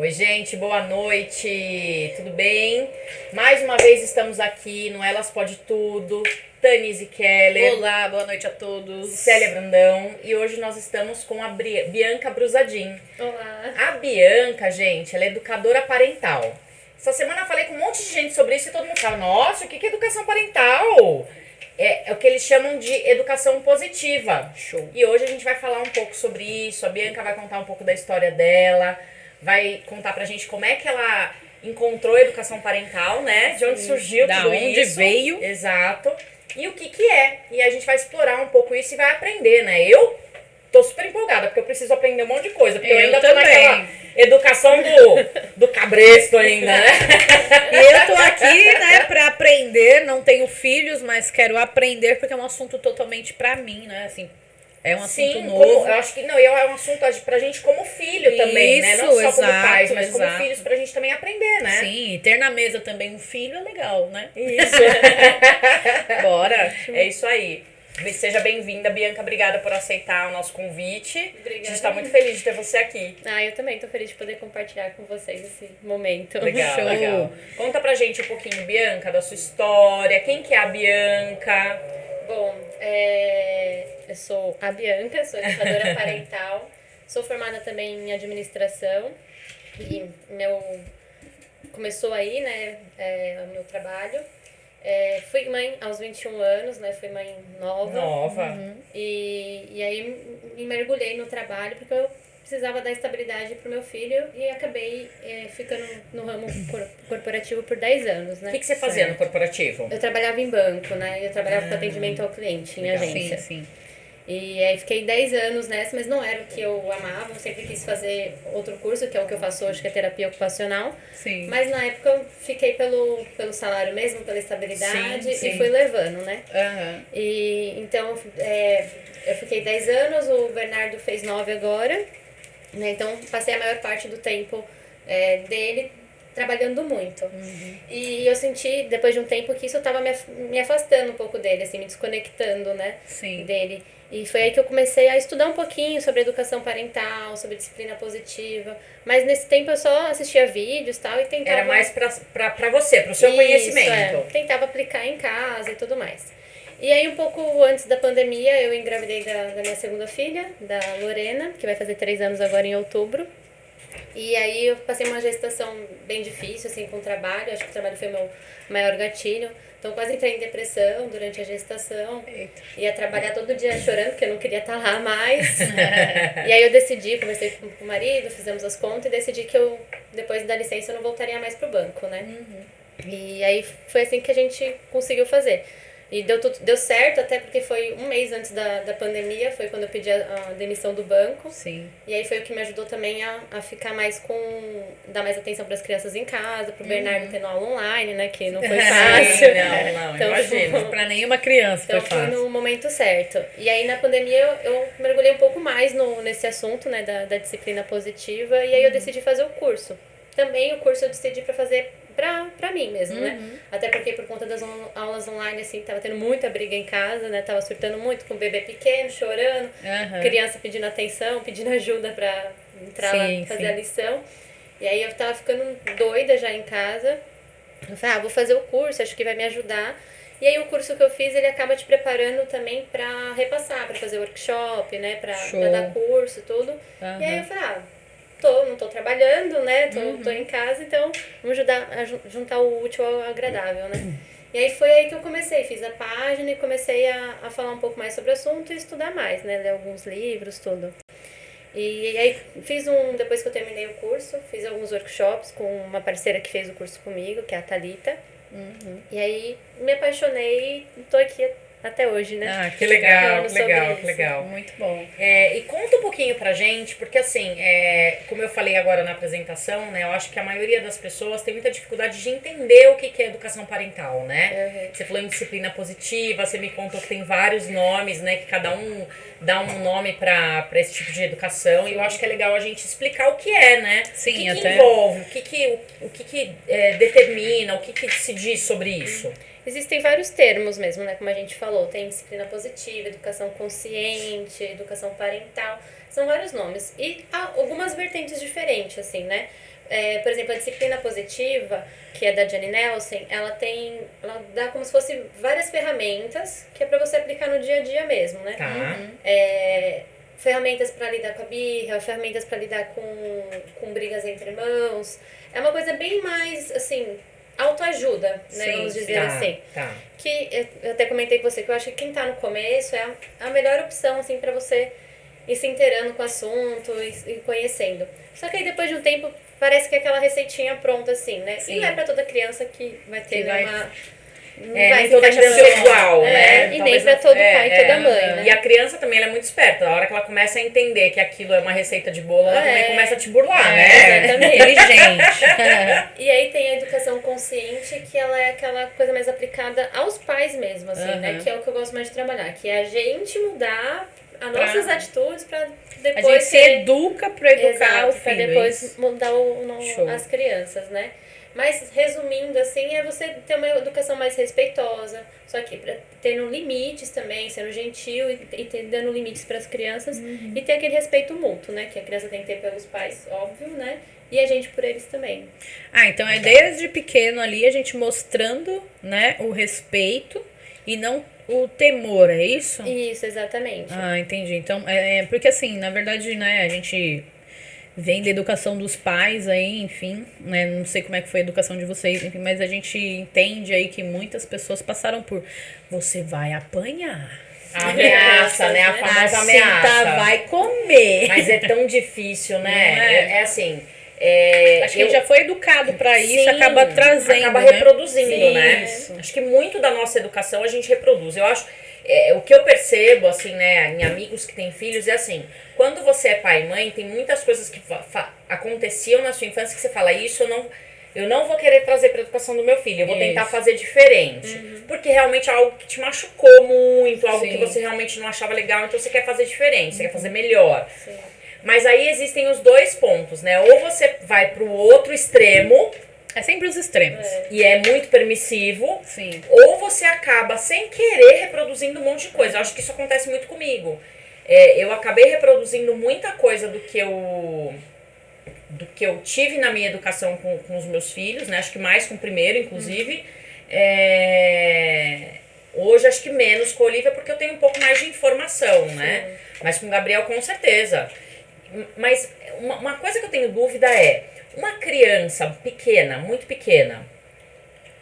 Oi, gente, boa noite, tudo bem? Mais uma vez estamos aqui no Elas Pode Tudo, Tanise Keller. Olá, boa noite a todos. Célia Brandão, e hoje nós estamos com a Bianca Brusadin. Olá. A Bianca, gente, ela é educadora parental. Essa semana eu falei com um monte de gente sobre isso e todo mundo fala, nossa, o que é educação parental? É o que eles chamam de educação positiva. Show. E hoje a gente vai falar um pouco sobre isso, a Bianca vai contar um pouco da história dela, vai contar pra gente como é que ela encontrou a educação parental, né? De onde surgiu Da tudo onde isso. veio. Exato. E o que é. E a gente vai explorar um pouco isso e vai aprender, né? Eu tô super empolgada, porque eu preciso aprender um monte de coisa. Porque eu ainda tô naquela educação do cabresto ainda, né? E eu tô aqui, né, pra aprender. Não tenho filhos, mas quero aprender porque é um assunto totalmente pra mim, né? Assim, é um assunto Sim, novo. eu acho que não, e é um assunto pra gente como filho também, né? Não só como pais, mas como exato. filhos pra gente também aprender, né? Sim, e ter na mesa também um filho é legal, né? Isso. Bora. É isso aí. Seja bem-vinda, Bianca. Obrigada por aceitar o nosso convite. Obrigada. A gente tá muito feliz de ter você aqui. Eu também tô feliz de poder compartilhar com vocês esse momento. Legal, Show. legal. Conta pra gente um pouquinho, Bianca, da sua história. Quem que é a Bianca? Bom, eu sou a Bianca, sou educadora parental, sou formada também em administração e começou aí, né, o meu trabalho. Fui mãe aos 21 anos, né, fui mãe nova. E aí me mergulhei no trabalho porque eu precisava dar estabilidade pro meu filho e acabei ficando no ramo corporativo por 10 anos, né? O que você fazia no corporativo? Eu trabalhava em banco, né? Eu trabalhava com atendimento ao cliente, em legal. agência. Sim. E aí fiquei 10 anos nessa, mas não era o que eu amava. Eu sempre quis fazer outro curso, que é o que eu faço hoje, que é terapia ocupacional. Sim. Mas na época eu fiquei pelo salário mesmo, pela estabilidade, Sim. e fui levando, né? Aham. E então eu fiquei 10 anos, o Bernardo fez 9 agora, né? Então passei a maior parte do tempo dele trabalhando muito. E eu senti, depois de um tempo, que isso estava me afastando um pouco dele, assim, me desconectando, né? Sim. Dele. E foi aí que eu comecei a estudar um pouquinho sobre educação parental, sobre disciplina positiva. Mas nesse tempo eu só assistia vídeos e tal, e tentava... Era mais pra você, pro seu Isso, conhecimento. tentava aplicar em casa e tudo mais. E aí, um pouco antes da pandemia, eu engravidei da minha segunda filha, da Lorena, que vai fazer 3 anos agora em outubro. E aí eu passei uma gestação bem difícil, assim, com o trabalho. Acho que o trabalho foi meu maior gatilho. Então quase entrei em depressão durante a gestação. Eita. Ia trabalhar todo dia chorando, porque eu não queria estar lá mais. E aí eu decidi, conversei com o marido, fizemos as contas e decidi que eu, depois da licença, eu não voltaria mais pro banco, né? E aí foi assim que a gente conseguiu fazer. E deu certo, até porque foi um mês antes da pandemia, foi quando eu pedi a demissão do banco. Sim. E aí foi o que me ajudou também a ficar mais dar mais atenção para as crianças em casa, pro Bernardo tendo aula online, né, que não foi fácil. Não, Então, imagino. Pra nenhuma criança Então foi foi fácil. no momento certo. E aí na pandemia eu mergulhei um pouco mais nesse assunto, né, da disciplina positiva, e aí eu decidi fazer o curso. Também o curso eu decidi para fazer pra mim mesmo, né? Até porque por conta das aulas online, assim, tava tendo muita briga em casa, né? Tava surtando muito com o bebê pequeno, chorando, criança pedindo atenção, pedindo ajuda pra entrar lá e fazer a lição. E aí eu tava ficando doida já em casa. Eu falei, vou fazer o curso, acho que vai me ajudar. E aí o curso que eu fiz, ele acaba te preparando também pra repassar, pra fazer workshop, né? Pra dar curso, tudo. E aí eu falei, não tô trabalhando, né? Tô em casa, então vamos juntar o útil ao agradável, né? E aí foi aí que eu comecei, fiz a página e comecei a falar um pouco mais sobre o assunto e estudar mais, né? Ler alguns livros, tudo. E aí depois que eu terminei o curso, fiz alguns workshops com uma parceira que fez o curso comigo, que é a Thalita. E aí me apaixonei e tô aqui até hoje, né? Ah, que legal, Falando sobre isso. que legal. Muito bom. E conta um pouquinho pra gente, porque assim, como eu falei agora na apresentação, né, eu acho que a maioria das pessoas tem muita dificuldade de entender o que é educação parental, né? Você falou em disciplina positiva, você me contou que tem vários nomes, né, que cada um dá um nome pra esse tipo de educação, e eu acho que é legal a gente explicar o que é, né? Sim, o que até... envolve, o que determina, o que se diz sobre isso. Existem vários termos mesmo, né? Como a gente falou, tem disciplina positiva, educação consciente, educação parental, são vários nomes. E há algumas vertentes diferentes, assim, né? por exemplo, a disciplina positiva, que é da Jenny Nelson, ela dá como se fosse várias ferramentas que é para você aplicar no dia a dia mesmo, né? Tá. Ferramentas para lidar com a birra, ferramentas para lidar com brigas entre irmãos. É uma coisa bem mais, assim, autoajuda, né? Sim, Vamos dizer Tá, assim. tá. Que eu até comentei com você que eu acho que quem tá no começo é a melhor opção, assim, para você ir se inteirando com o assunto e conhecendo. Só que aí depois de um tempo parece que é aquela receitinha pronta, assim, né? Sim. E não é pra toda criança que vai ter Que vai- uma. Não Nem vai toda ficar criança é chateada. igual, né? E nem Talvez pra não- todo pai e toda mãe, né? E a criança também, ela é muito esperta. A hora que ela começa a entender que aquilo é uma receita de bolo, ela também começa a te burlar, né? Exatamente. Inteligente. E aí tem a educação consciente, que ela é aquela coisa mais aplicada aos pais mesmo, assim, né? Uhum. Que é o que eu gosto mais de trabalhar. Que é a gente mudar as nossas atitudes pra A depois gente se educa pra educar Exato, o pra filho. depois isso. mudar Show. as crianças, né? Mas, resumindo, assim, é você ter uma educação mais respeitosa, só que tendo limites também, sendo gentil e dando limites para as crianças e ter aquele respeito mútuo, né? Que a criança tem que ter pelos pais, óbvio, né? E a gente por eles também. Então é desde pequeno ali a gente mostrando, né, o respeito e não o temor, é isso? Isso, exatamente. Entendi. Então, porque assim, na verdade, né, a gente vem da educação dos pais aí, enfim, né, não sei como é que foi a educação de vocês, enfim, mas a gente entende aí que muitas pessoas passaram por você vai apanhar. A ameaça, né? A famosa ameaça. Vai comer. Mas é tão difícil, né? Não é? É assim. Acho que a gente já foi educado pra isso, Sim, acaba trazendo, acaba né? reproduzindo, Sim, né? isso. Acho que muito da nossa educação a gente reproduz. Eu acho, o que eu percebo, assim, né, em amigos que têm filhos, é assim, quando você é pai e mãe, tem muitas coisas que aconteciam na sua infância que você fala, isso eu não vou querer trazer pra educação do meu filho, eu vou tentar Isso. fazer diferente. Porque realmente é algo que te machucou muito, algo Sim. que você realmente não achava legal, então você quer fazer diferente, você quer fazer melhor. Sim. Mas aí existem os dois pontos, né? Ou você vai pro outro extremo É sempre os extremos. e é muito permissivo, Sim. ou você acaba sem querer reproduzindo um monte de coisa. Eu acho que isso acontece muito comigo. Eu acabei reproduzindo muita coisa do que eu tive na minha educação com os meus filhos, né? Acho que mais com o primeiro, inclusive. Hoje acho que menos com a Olivia, porque eu tenho um pouco mais de informação, né? Mas com o Gabriel, com certeza. Mas uma coisa que eu tenho dúvida é, uma criança pequena, muito pequena,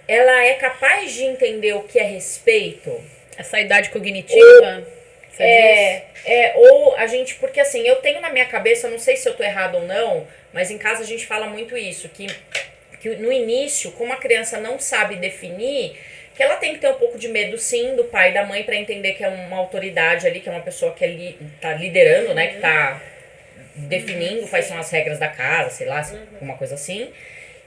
ela é capaz de entender o que é respeito? Essa idade cognitiva. você diz? Ou a gente, porque assim, eu tenho na minha cabeça, não sei se eu tô errado ou não, mas em casa a gente fala muito isso, que no início, como a criança não sabe definir, que ela tem que ter um pouco de medo, sim, do pai e da mãe pra entender que é uma autoridade ali, que é uma pessoa que tá liderando, né, que tá definindo quais são as regras da casa, sei lá, alguma coisa assim.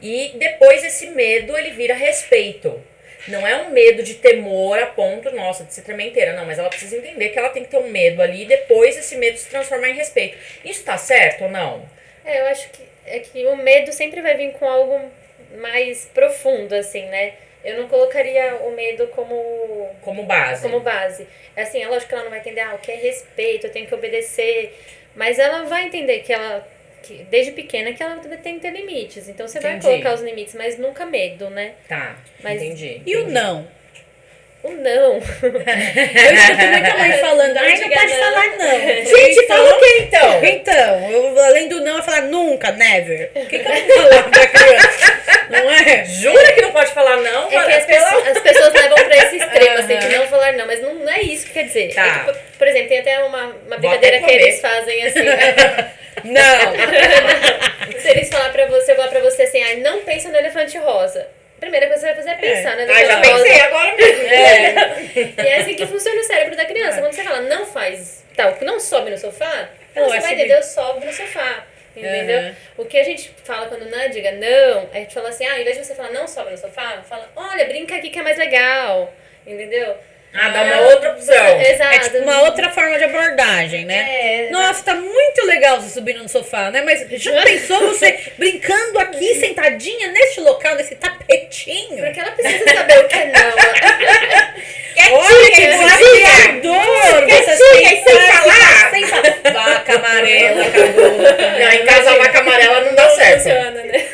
E depois esse medo, ele vira respeito. Não é um medo de temor a ponto, nossa, de se tremer inteira. Não, mas ela precisa entender que ela tem que ter um medo ali e depois esse medo se transformar em respeito. Isso tá certo ou não? Eu acho que o medo sempre vai vir com algo mais profundo, assim, né? Eu não colocaria o medo Como base. como base. Assim, é lógico que ela não vai entender o que é respeito, eu tenho que obedecer. Mas ela vai entender que desde pequena, que ela tem que ter limites. Então você vai Entendi. colocar os limites, mas nunca medo, né? Tá, Mas- entendi. E o não? O não. Eu escuto muita mãe falando, ai, não diga pode não." falar não. Gente, fala o que então? Então, além do não, eu falar nunca, never. O que eu vou falar pra criança? Não é? Jura que não pode falar não? É que as pessoas levam pra esse extremo, assim, de não falar não, mas não é isso que quer dizer. Tá. É que, por exemplo, tem até uma Vou brincadeira até que comer. eles fazem assim. Não. Se eles falar pra você, eu falar pra você assim, não pensa no elefante rosa. A primeira coisa que você vai fazer é pensar no elefante Já rosa. pensei agora mesmo. E é assim que funciona o cérebro da criança. Quando você fala, não faz tal, não sobe no sofá, Ela você vai vai subir. entender, sobe no sofá. Entendeu? Uhum. O que a gente fala quando não diga não, a gente fala assim, em vez de você falar não sobe no sofá, fala, olha, brinca aqui que é mais legal. Entendeu? Dá uma outra opção. Exato. É tipo uma outra forma de abordagem, né? Nossa, tá muito legal você subindo no sofá, né? Mas já pensou você brincando aqui, sentadinha, neste local, nesse tapetinho? Porque ela precisa saber o que é não. Olha que desafiador! Quietinha, sem falar. Sem falar. Vaca amarela, acabou. Não, em casa a vaca amarela não dá certo. Funciona, né?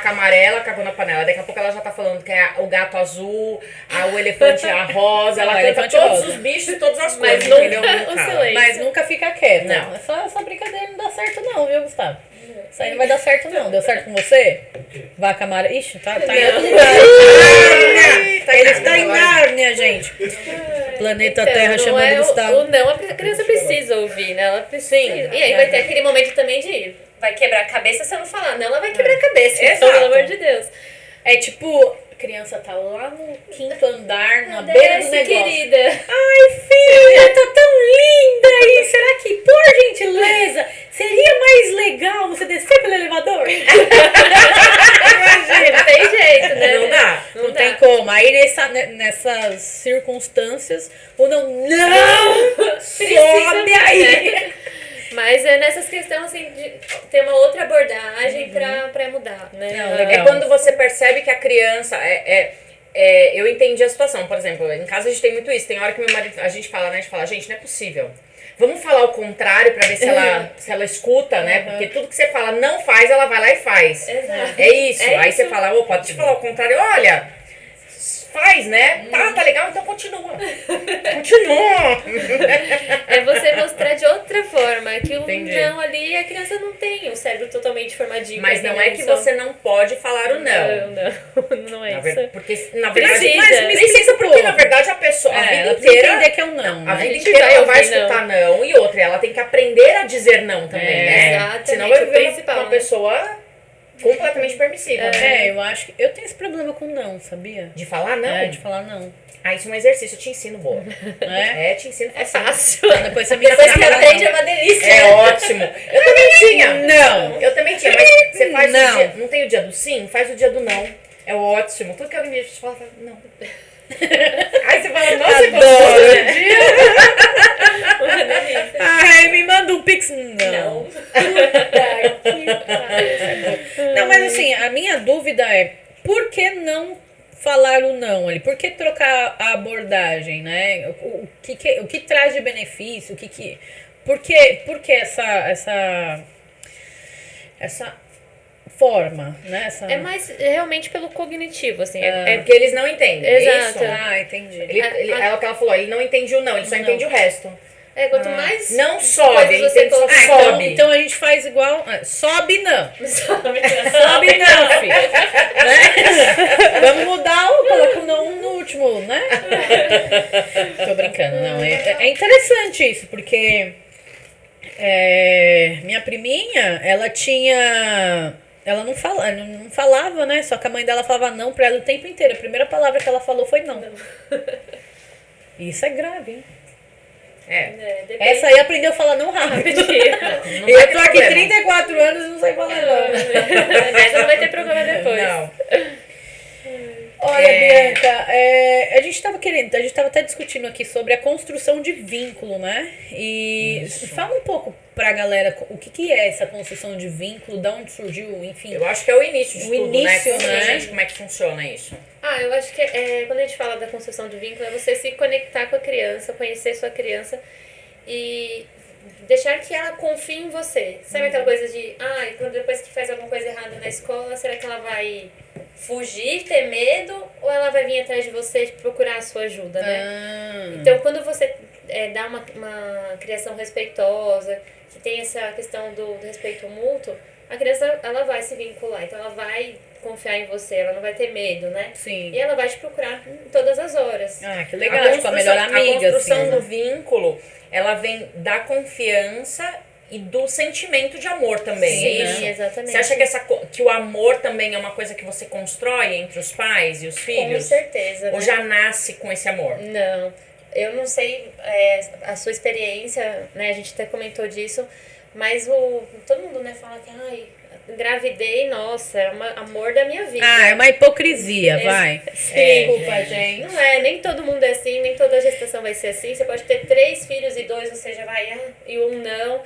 vaca amarela cagou na panela. Daqui a pouco ela já tá falando que é o gato azul, o elefante a rosa. Ela canta todos os bichos e todas as coisas, entendeu? Mas nunca fica quieta. Não. Essa brincadeira não dá certo não, viu, Gustavo? Isso aí não vai dar certo não. Deu certo com você? Vaca amarela. Ixi, tá em outro lugar. Ele está em Nárnia, gente. Planeta Terra chamando Gustavo. O não, a criança precisa ouvir, né? Ela precisa. Sim, e aí vai ter aquele momento também de vai quebrar a cabeça se eu não falar. Não, ela vai quebrar a cabeça. Então, pelo amor de Deus. É tipo, a criança tá lá no 5º andar, na beira do negócio. Querida. Ai, filha, tá tão linda aí. Será que, por gentileza, seria mais legal você descer pelo elevador? Imagina, tem jeito, né? Não dá. Não tem como. Aí nessas circunstâncias, o não sobe aí. Mas é nessas questões assim, de ter uma outra abordagem pra mudar, né? Não, legal. É quando você percebe que a criança eu entendi a situação. Por exemplo, em casa a gente tem muito isso. Tem hora que meu marido, a gente fala, gente, não é possível. Vamos falar o contrário pra ver se ela escuta, né? Porque tudo que você fala não faz, ela vai lá e faz. Exato. É isso. Aí você fala, opa, deixa eu falar o contrário. Olha, faz, né? Tá legal, então continua. Continua. É você mostrar de outra forma que o Entendi. não ali, a criança não tem o cérebro totalmente formadinho. Mas não é que você não pode falar o não. Não é Na isso. Porque, na verdade, Precisa. mas precisa porque, na verdade, a pessoa, a vida ela precisa inteira... entender que é um não. A né? vida gente inteira vai ela vai ouvir não. escutar não. E outra, ela tem que aprender a dizer não também, né? Exatamente, Senão vai o viver principal, uma né? pessoa completamente permissiva, né? Eu acho que eu tenho esse problema com não, sabia? De falar não? É, de falar não. Isso é um exercício, eu te ensino, boa. Te ensino. É fácil. Depois você me Depois que fala aprende não. é uma delícia. É ótimo. Eu também tinha. Não. Eu também tinha, mas você faz Não. o dia... Não tem o dia do sim? Faz o dia do não. É ótimo. Tudo que alguém me fala, fala não. Aí você fala, nossa, que Adoro. gostoso o dia. Uma delícia. Ai, me manda um pix. Não. Não, mas assim, a minha dúvida é, por que não falar o não ali? Por que trocar a abordagem, né? O que traz de benefício? Por que essa forma, né? É mais realmente pelo cognitivo, assim. É porque eles não entendem. Exato. É isso? Entendi. É o que ela falou, ele não entende o não, ele só entende o resto. Quanto mais Não sobe, coisas você entende? Só colocar- sobe. Então a gente faz igual. Sobe não. Sobe Sobe não, filho. Né? Vamos mudar coloca o não no último, né? Tô brincando, não. É interessante isso, porque minha priminha, ela tinha. Ela não falava, né? Só que a mãe dela falava não pra ela o tempo inteiro. A primeira palavra que ela falou foi não. Isso é grave, hein? Depende. Essa aí aprendeu a falar não rápido. Não Eu vai tô ter aqui problema. 34 anos e não sei falar não. Mas não vai ter problema depois. Não. Olha, Bianca, a gente tava até discutindo aqui sobre a construção de vínculo, né? E fala um pouco pra galera o que é essa construção de vínculo, de onde surgiu, enfim. Eu acho que é o início de O tudo, início, né? Conta pra né? gente como é que funciona isso. Eu acho que quando a gente fala da construção de vínculo, é você se conectar com a criança, conhecer sua criança e deixar que ela confie em você. Sabe aquela coisa de, quando depois que faz alguma coisa errada na escola, será que ela vai fugir, ter medo, ou ela vai vir atrás de você procurar a sua ajuda, né? Então, quando você dá uma criação respeitosa, que tem essa questão do respeito mútuo, a criança ela vai se vincular, então ela vai confiar em você, ela não vai ter medo, né? Sim. E ela vai te procurar em todas as horas. Que legal, tipo a melhor amiga. A construção assim, do né? vínculo, ela vem da confiança e do sentimento de amor também. Sim, é isso? exatamente. Você acha que o amor também é uma coisa que você constrói entre os pais e os filhos? Com certeza, Ou né? já nasce com esse amor? Não, eu não sei a sua experiência, né? A gente até comentou disso, mas todo mundo, né, fala que engravidei, nossa, é um amor da minha vida. É uma hipocrisia, vai. Sim. Desculpa, gente. Não nem todo mundo é assim, nem toda gestação vai ser assim. Você pode ter 3 filhos e 2 você já vai, e um não.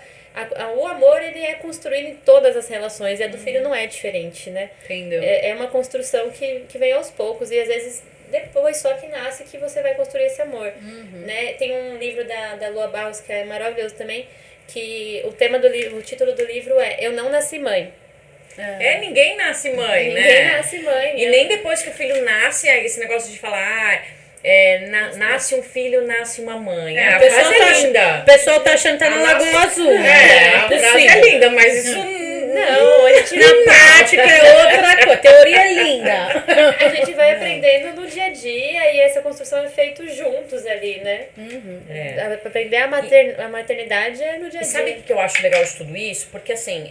O amor, ele é construído em todas as relações, e a do filho não é diferente, né? Entendeu? É uma construção que vem aos poucos, e às vezes depois só que nasce que você vai construir esse amor, né? Tem um livro da Lua Barros que é maravilhoso também, que o título do livro é Eu Não Nasci Mãe. Ninguém nasce mãe, né? Ninguém nasce mãe. E nem depois que o filho nasce, esse negócio de falar, nasce um filho, nasce uma mãe. A frase é linda. O pessoal tá achando que tá na Lagoa Azul. A frase é linda, mas isso não, a gente na prática é outra coisa. Teoria é linda. A gente vai aprendendo no dia a dia e essa construção é feita juntos ali, né? Aprender a maternidade é no dia a dia. E sabe o que eu acho legal de tudo isso? Porque assim,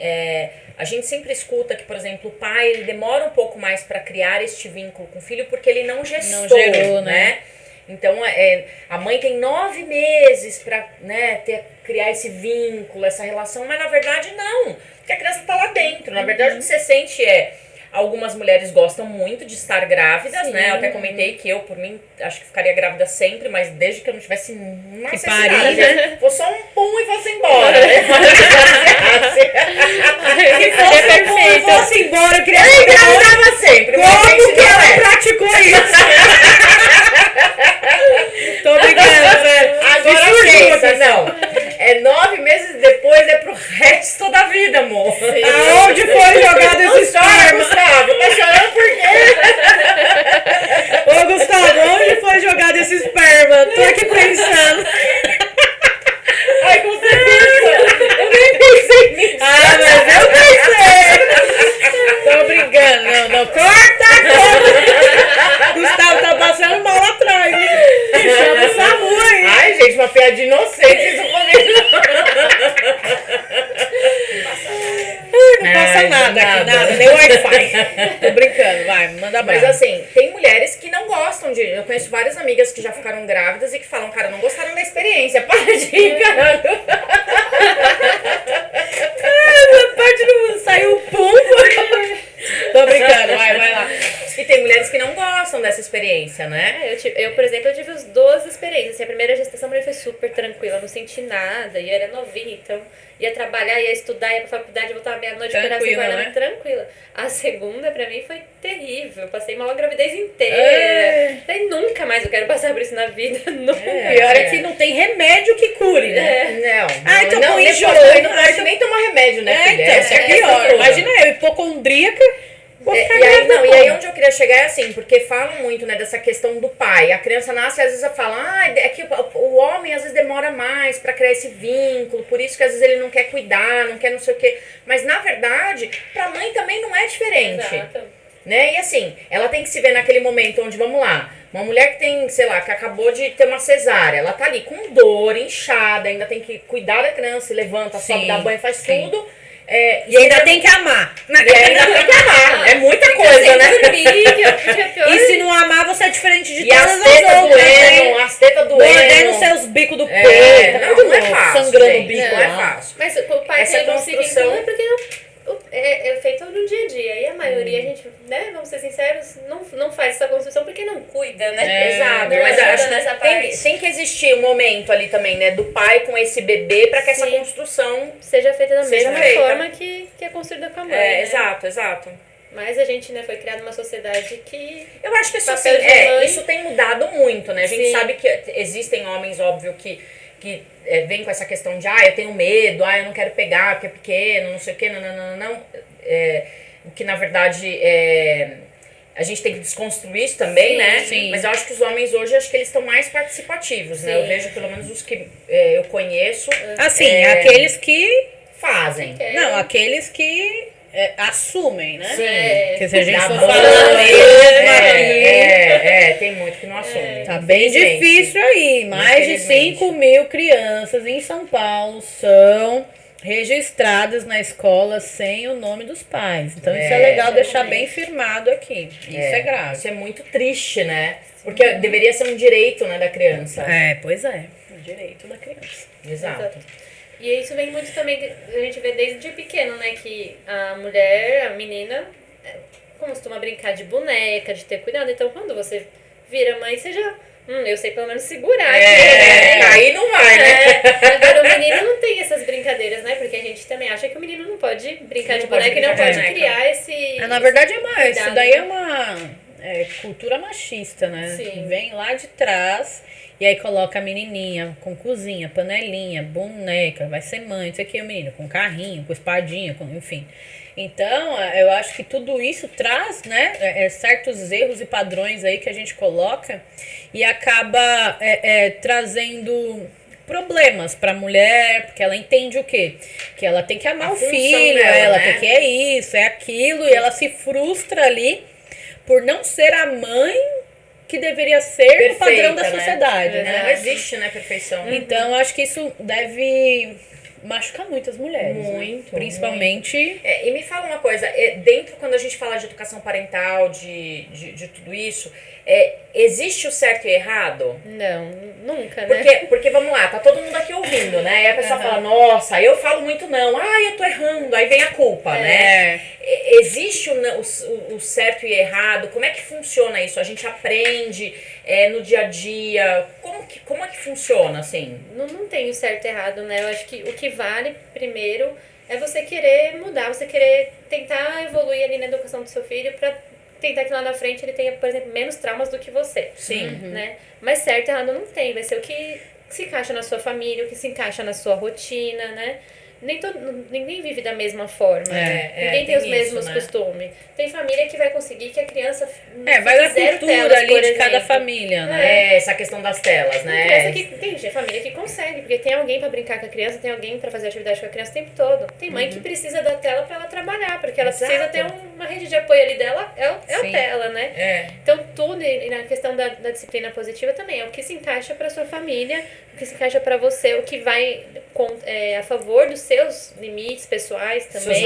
a gente sempre escuta que, por exemplo, o pai ele demora um pouco mais para criar este vínculo com o filho porque ele não gestou, não gerou, né? Então, a mãe tem 9 meses para criar esse vínculo, essa relação, mas na verdade não, porque a criança está lá dentro. Na verdade, o que você sente algumas mulheres gostam muito de estar grávidas, Sim. né? Eu até comentei que eu, por mim, acho que ficaria grávida sempre, mas desde que eu não tivesse necessidade. parir, né? Vou só um pum e vou embora, né? Se fosse um pum e fosse embora, eu queria Eu engravidava sempre. mas como gente, que não ela é. praticou isso? Tô brincando, velho. Agora pensa, não. 9 meses depois é pro resto da vida, amor. Aonde foi jogado esse esperma? Gustavo, tá chorando por quê? Ô, Gustavo, onde foi jogado esse esperma? Tô aqui pensando. Ai, com certeza. Eu nem pensei nisso. Mas eu pensei. Tô brincando. Não. Corta! Gustavo tá passando mal atrás. Chama o SAMU aí. Ai, gente, uma piada inocente. Isso comigo. Não passa nada aqui, nada. Nem Wi-Fi. Tô brincando, vai, manda Mas brasa. assim, tem mulheres que não gostam de... Eu conheço várias amigas que já ficaram grávidas e que falam, cara, não gostaram da experiência. Para de ir, cara. Essa parte não saiu um pum. Tô brincando, vai lá. E tem mulheres que não gostam dessa experiência, né? Eu, por exemplo, eu tive as duas experiências. Assim, a primeira gestação pra mim foi super tranquila, eu não senti nada, e eu era novinha, então ia trabalhar, ia estudar, ia pra faculdade, voltava meia-noite, esperava Tranquila, 5 horas, né? tranquila. A segunda, pra mim, foi terrível. Eu passei mal a gravidez inteira. Daí nunca mais eu quero passar por isso na vida, nunca. Pior é que não tem remédio que cure, né? Não. Então não, com depois enjoo. também não pode nem tomar remédio, né, filha? Então, isso é pior. Imagina eu, hipocondríaca. E aí onde eu queria chegar é assim, porque falam muito, né, dessa questão do pai. A criança nasce e às vezes fala, é que o homem às vezes demora mais pra criar esse vínculo, por isso que às vezes ele não quer cuidar, não quer não sei o quê. Mas na verdade, pra mãe também não é diferente. Exato. Né? E assim, ela tem que se ver naquele momento onde, vamos lá, uma mulher que tem, sei lá, que acabou de ter uma cesárea, ela tá ali com dor, inchada, ainda tem que cuidar da criança, levanta, sobe, dá banho, faz tudo. E ainda tem que amar. E ainda tem que amar. É muita coisa, né? E se não amar, você é diferente de E todas as as tetas outras. doendo, as tetas Mordendo doendo. seus bicos do É, peito. não é fácil, sangrando o gente, bico não é lá. fácil. Mas o pai Essa tem esse construção- vínculo é porque é feito no dia a dia. E a maioria, a gente, né, vamos ser sinceros, não faz essa construção porque não cuida, né? Exato, Não mas ajuda acho nessa que tem, parte. tem que existir um momento ali também, né, do pai com esse bebê pra que essa Sim. construção... Seja feita da Seja mesma feita. forma que é construída com a mãe, né? Exato. Mas a gente, né, foi criada numa sociedade que... Eu acho que isso, assim, Papel de mãe. isso tem mudado muito, né? A gente Sim. sabe que existem homens, óbvio, que vêm com essa questão de, eu tenho medo, eu não quero pegar porque é pequeno, não sei o quê, não. O que, na verdade, a gente tem que desconstruir isso também, Sim, né? sim. Mas eu acho que os homens hoje, acho que eles estão mais participativos, né? Eu Sim. vejo, pelo menos, os que eu conheço, Assim, aqueles que... fazem. Não, aqueles que assumem, né? Sim. Porque se a gente Dá for bom, falar mesmo aqui... tem muito que não assume. Tá bem Infelizmente. difícil aí. Mais de Infelizmente. 5.000 crianças em São Paulo são registradas na escola sem o nome dos pais. Então isso é legal deixar bem firmado aqui. Isso é grave. Isso é muito triste, né? Porque deveria ser um direito, né, da criança. Pois é. O direito da criança. Exato. E isso vem muito também, a gente vê desde pequeno, né, que a mulher, a menina, costuma brincar de boneca, de ter cuidado. Então, quando você vira mãe, você já... eu sei pelo menos segurar. Aí não vai, né? Agora o menino não tem essas brincadeiras, né? Porque a gente também acha que o menino não pode brincar Não de pode boneca e não brincar de pode boneca. criar esse... Na verdade é mais. Isso cuidado, daí né? é uma cultura machista, né? Sim. Que vem lá de trás e aí coloca a menininha com cozinha, panelinha, boneca, vai ser mãe, isso aqui é o menino com carrinho, com espadinha, enfim. Então, eu acho que tudo isso traz, né, certos erros e padrões aí que a gente coloca e acaba trazendo problemas para a mulher, porque ela entende o quê? Que ela tem que amar o filho, dela, ela né? Tem que isso, é aquilo, e ela se frustra ali por não ser a mãe que deveria ser perfeita, o padrão da sociedade, né? Não existe, né, perfeição. Então, acho que isso deve machucar muito as mulheres. Muito. Né? Principalmente. Muito. E me fala uma coisa, dentro, quando a gente fala de educação parental, de tudo isso, existe o certo e errado? Não, nunca, né? Porque vamos lá, tá todo mundo aqui ouvindo, né? E a pessoa fala, nossa, eu falo muito não, eu tô errando, aí vem a culpa, né? Existe o certo e errado? Como é que funciona isso? A gente aprende no dia a dia? Como é que funciona, assim? Não tem o certo e errado, né? Eu acho que o que vale primeiro é você querer mudar, você querer tentar evoluir ali na educação do seu filho pra tentar que lá na frente ele tenha, por exemplo, menos traumas do que você. Sim. Né? Mas certo e errado não tem, vai ser o que se encaixa na sua família, o que se encaixa na sua rotina, né? Ninguém vive da mesma forma. Ninguém tem os mesmos costumes. Tem família que vai conseguir que a criança vai da cultura ali de cada família, né? Essa questão das telas, né? Tem família que consegue, porque tem alguém pra brincar com a criança, tem alguém pra fazer atividade com a criança o tempo todo. Tem mãe que precisa da tela pra ela trabalhar, porque ela precisa ter uma rede de apoio ali dela, a tela, né? Então tudo, e na questão da disciplina positiva também, é o que se encaixa pra sua família, o que se encaixa pra você, o que vai a favor dos seus limites pessoais também.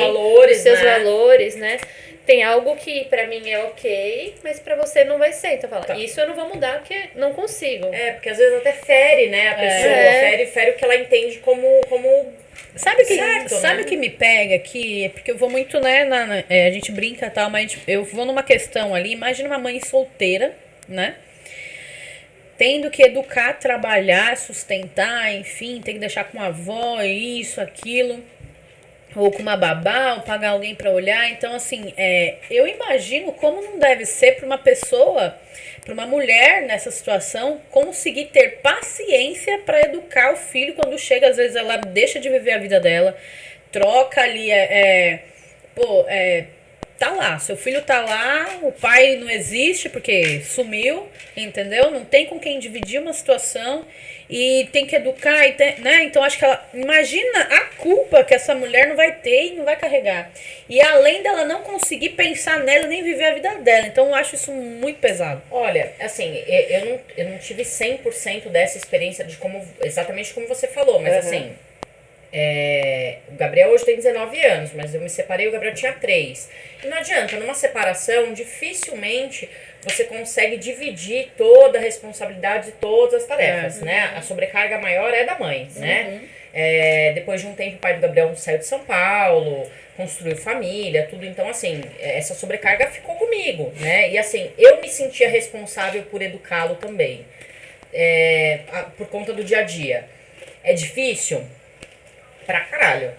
Seus valores, né? Tem algo que pra mim é ok, mas pra você não vai ser. Então fala, isso eu não vou mudar porque não consigo. Porque às vezes até fere, né, a pessoa. Fere o que ela entende como sabe o que me pega aqui? É porque eu vou muito, né, a gente brinca e tal, mas eu vou numa questão ali, imagina uma mãe solteira, né? Tendo que educar, trabalhar, sustentar, enfim, tem que deixar com a avó, isso, aquilo, ou com uma babá, ou pagar alguém para olhar. Então, assim, eu imagino como não deve ser para uma pessoa, para uma mulher nessa situação, conseguir ter paciência para educar o filho quando chega, às vezes ela deixa de viver a vida dela, troca ali, tá lá, seu filho tá lá, o pai não existe porque sumiu, entendeu? Não tem com quem dividir uma situação e tem que educar, né? Então acho que imagina a culpa que essa mulher não vai ter e não vai carregar. E além dela não conseguir pensar nela nem viver a vida dela. Então eu acho isso muito pesado. Olha, assim, eu não tive 100% dessa experiência exatamente como você falou, mas assim... o Gabriel hoje tem 19 anos, mas eu me separei, o Gabriel tinha 3. E não adianta, numa separação, dificilmente você consegue dividir toda a responsabilidade de todas as tarefas, né? A sobrecarga maior é da mãe, né? Depois de um tempo, o pai do Gabriel saiu de São Paulo, construiu família, tudo. Então, assim, essa sobrecarga ficou comigo, né? E, assim, eu me sentia responsável por educá-lo também, por conta do dia a dia. É difícil? Pra caralho.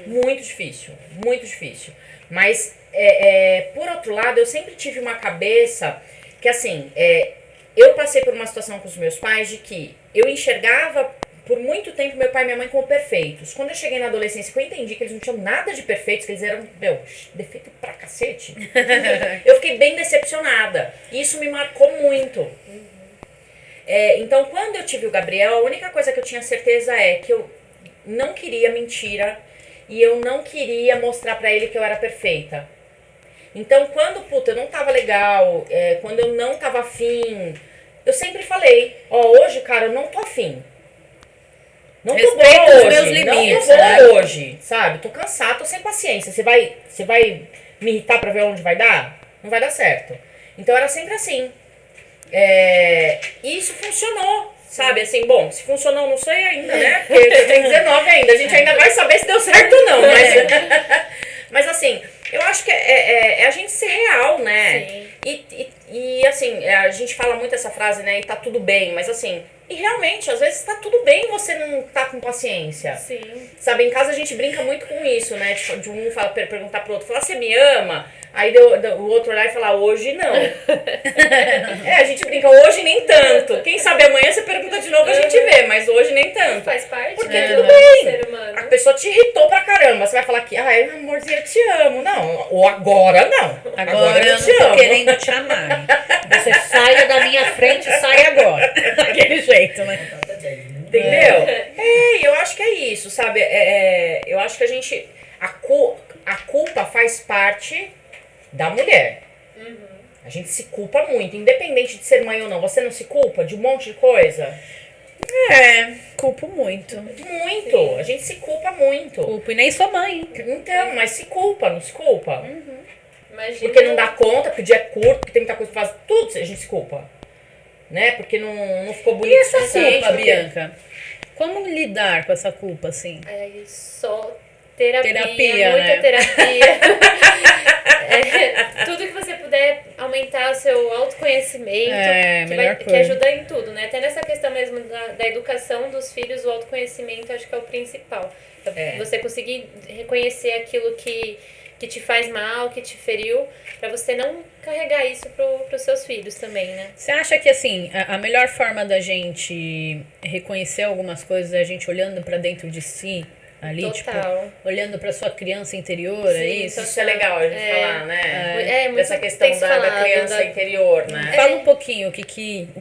Muito difícil. Muito difícil. Mas, por outro lado, eu sempre tive uma cabeça que, assim, eu passei por uma situação com os meus pais de que eu enxergava, por muito tempo, meu pai e minha mãe como perfeitos. Quando eu cheguei na adolescência, que eu entendi que eles não tinham nada de perfeitos, que eles eram, defeito pra cacete, eu fiquei bem decepcionada. E isso me marcou muito. Então, quando eu tive o Gabriel, a única coisa que eu tinha certeza é que eu não queria mentira e eu não queria mostrar pra ele que eu era perfeita. Então, quando, eu não tava legal, quando eu não tava afim, eu sempre falei, hoje, cara, eu não tô afim. Não tô boa hoje, meus limites, não tô boa hoje, sabe? Tô cansada, tô sem paciência. Você vai me irritar pra ver onde vai dar? Não vai dar certo. Então, era sempre assim. E isso funcionou. Sabe, assim, bom, se funcionou, não sei ainda, né? Porque eu tenho 19 ainda, a gente ainda vai saber se deu certo ou não. Mas assim, eu acho que é a gente ser real, né? Sim. E E assim, a gente fala muito essa frase, né? E tá tudo bem, mas assim, e realmente, às vezes tá tudo bem você não tá com paciência. Sim. Sabe, em casa a gente brinca muito com isso, né? De um perguntar pro outro, falar, você me ama? Aí o outro olhar e falar, hoje não. A gente brinca, hoje nem tanto. Quem sabe amanhã você pergunta de novo, a gente vê, mas hoje nem tanto. Faz parte, porque né, tudo do bem. ser humano. A pessoa te irritou pra caramba. Você vai falar que, ai, amorzinho, eu te amo. Não, ou agora não. Agora eu te não tô amo. querendo te amar. Você saia da minha frente, sai agora. Daquele jeito, né? Entendeu? Eu acho que é isso, sabe? Eu acho que a gente... A culpa faz parte da mulher. A gente se culpa muito, independente de ser mãe ou não. Você não se culpa de um monte de coisa? Culpo muito. Muito. Sim. A gente se culpa muito. Culpo e nem sou mãe. Então, mas se culpa, não se culpa? Imagina. Porque não dá conta, porque o dia é curto, porque tem muita coisa pra fazer. Tudo a gente se culpa. Né? Porque não ficou bonito E essa o suficiente, culpa, porque- Bianca? Como lidar com essa culpa, assim? Aí só terapia, Terapia, muita né? terapia. Tudo que você puder aumentar o seu autoconhecimento, melhor que coisa. ajuda em tudo, né? Até nessa questão mesmo da educação dos filhos, o autoconhecimento acho que é o principal. Você conseguir reconhecer aquilo que te faz mal, que te feriu, pra você não carregar isso pros seus filhos também, né? Você acha que, assim, a melhor forma da gente reconhecer algumas coisas é a gente olhando pra dentro de si? Ali, Total. tipo, olhando pra sua criança interior, é Sim, isso? Isso é legal a gente falar, né? muito Dessa questão tem se da falado, criança da- interior, né? Fala um pouquinho o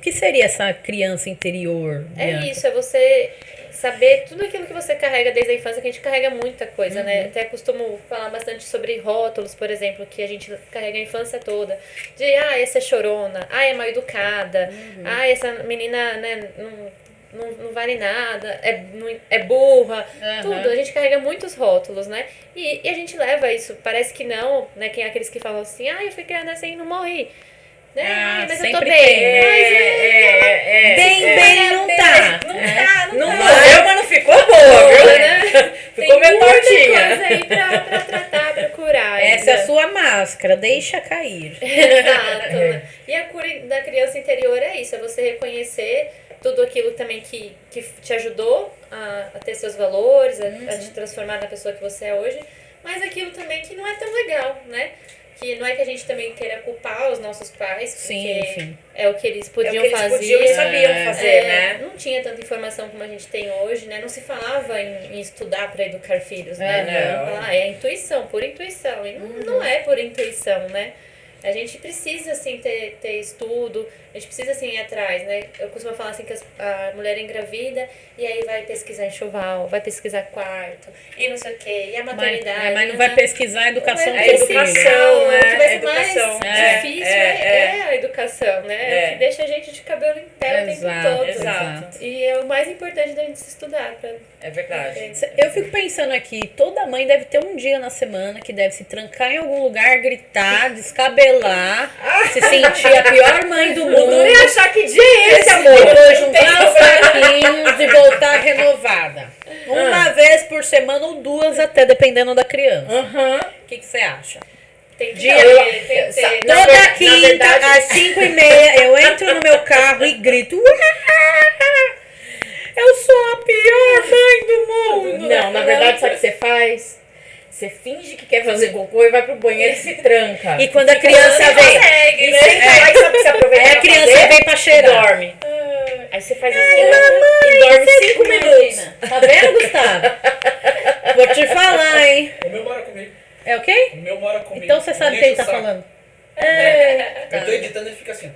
que seria essa criança interior, É Bianca? isso, é você saber tudo aquilo que você carrega desde a infância, que a gente carrega muita coisa, né? Até costumo falar bastante sobre rótulos, por exemplo, que a gente carrega a infância toda. De, essa é chorona, é mal educada, essa menina, né, não vale nada, é burra, tudo. A gente carrega muitos rótulos, né? E a gente leva isso, parece que não, né? Quem é aqueles que falam assim, eu fui criada assim e não morri. Né? Mas eu tô sempre bem. tem, Mas Bem, não tá. Não morreu, mas não ficou boa, viu? né? Ficou Tem muita metadinha. coisa aí pra tratar, pra curar. Essa é a ainda. sua máscara, deixa cair. Exato. Né? E a cura da criança interior é isso, é você reconhecer tudo aquilo também que te ajudou a ter seus valores, a te transformar na pessoa que você é hoje, mas aquilo também que não é tão legal, né? Que não é que a gente também queira culpar os nossos pais, porque Sim. é o que eles podiam eles fazer. podiam e sabiam fazer, né? Não tinha tanta informação como a gente tem hoje, né? Não se falava em estudar para educar filhos, né? Não. É intuição, por intuição. E não é por intuição, né? A gente precisa, assim, ter estudo, a gente precisa, assim, ir atrás, né? Eu costumo falar, assim, que a mulher engravida e aí vai pesquisar enxoval, vai pesquisar quarto, e não sei o quê, e a maternidade. Mas não vai pesquisar a educação do É seu educação, filho. né? O que vai ser Educação. mais difícil é a educação, né? É o que deixa a gente de cabelo em pé o tempo todo. Exato. E é o mais importante da gente se estudar. É verdade. Eu fico pensando aqui, toda mãe deve ter um dia na semana que deve se trancar em algum lugar, gritar, descabelar, se sentir a pior mãe do mundo. Não ia achar que dia é esse, amor? Depois juntar os saquinhos e voltar renovada. Uma vez por semana ou duas até, dependendo da criança. O que você acha? Tem que Dia- ter, tem que ter. Na Toda ver- quinta, na verdade- às 5h30, eu entro no meu carro e grito: "Uá! Eu sou a pior mãe do mundo!" Não, na verdade, sabe o que você faz? Você finge que quer fazer cocô e vai pro banheiro e se tranca. E quando a criança vem, E senta lá e sabe o que você aproveita aí a pra criança fazer? vem pra cheirar. Dorme. Aí você faz assim e dorme 5 minutos. Tá vendo, Gustavo? Vou te falar, hein? O meu mora comigo. É o quê? O meu mora comigo. Então você sabe o que ele tá falando. Eu tô editando e ele fica assim.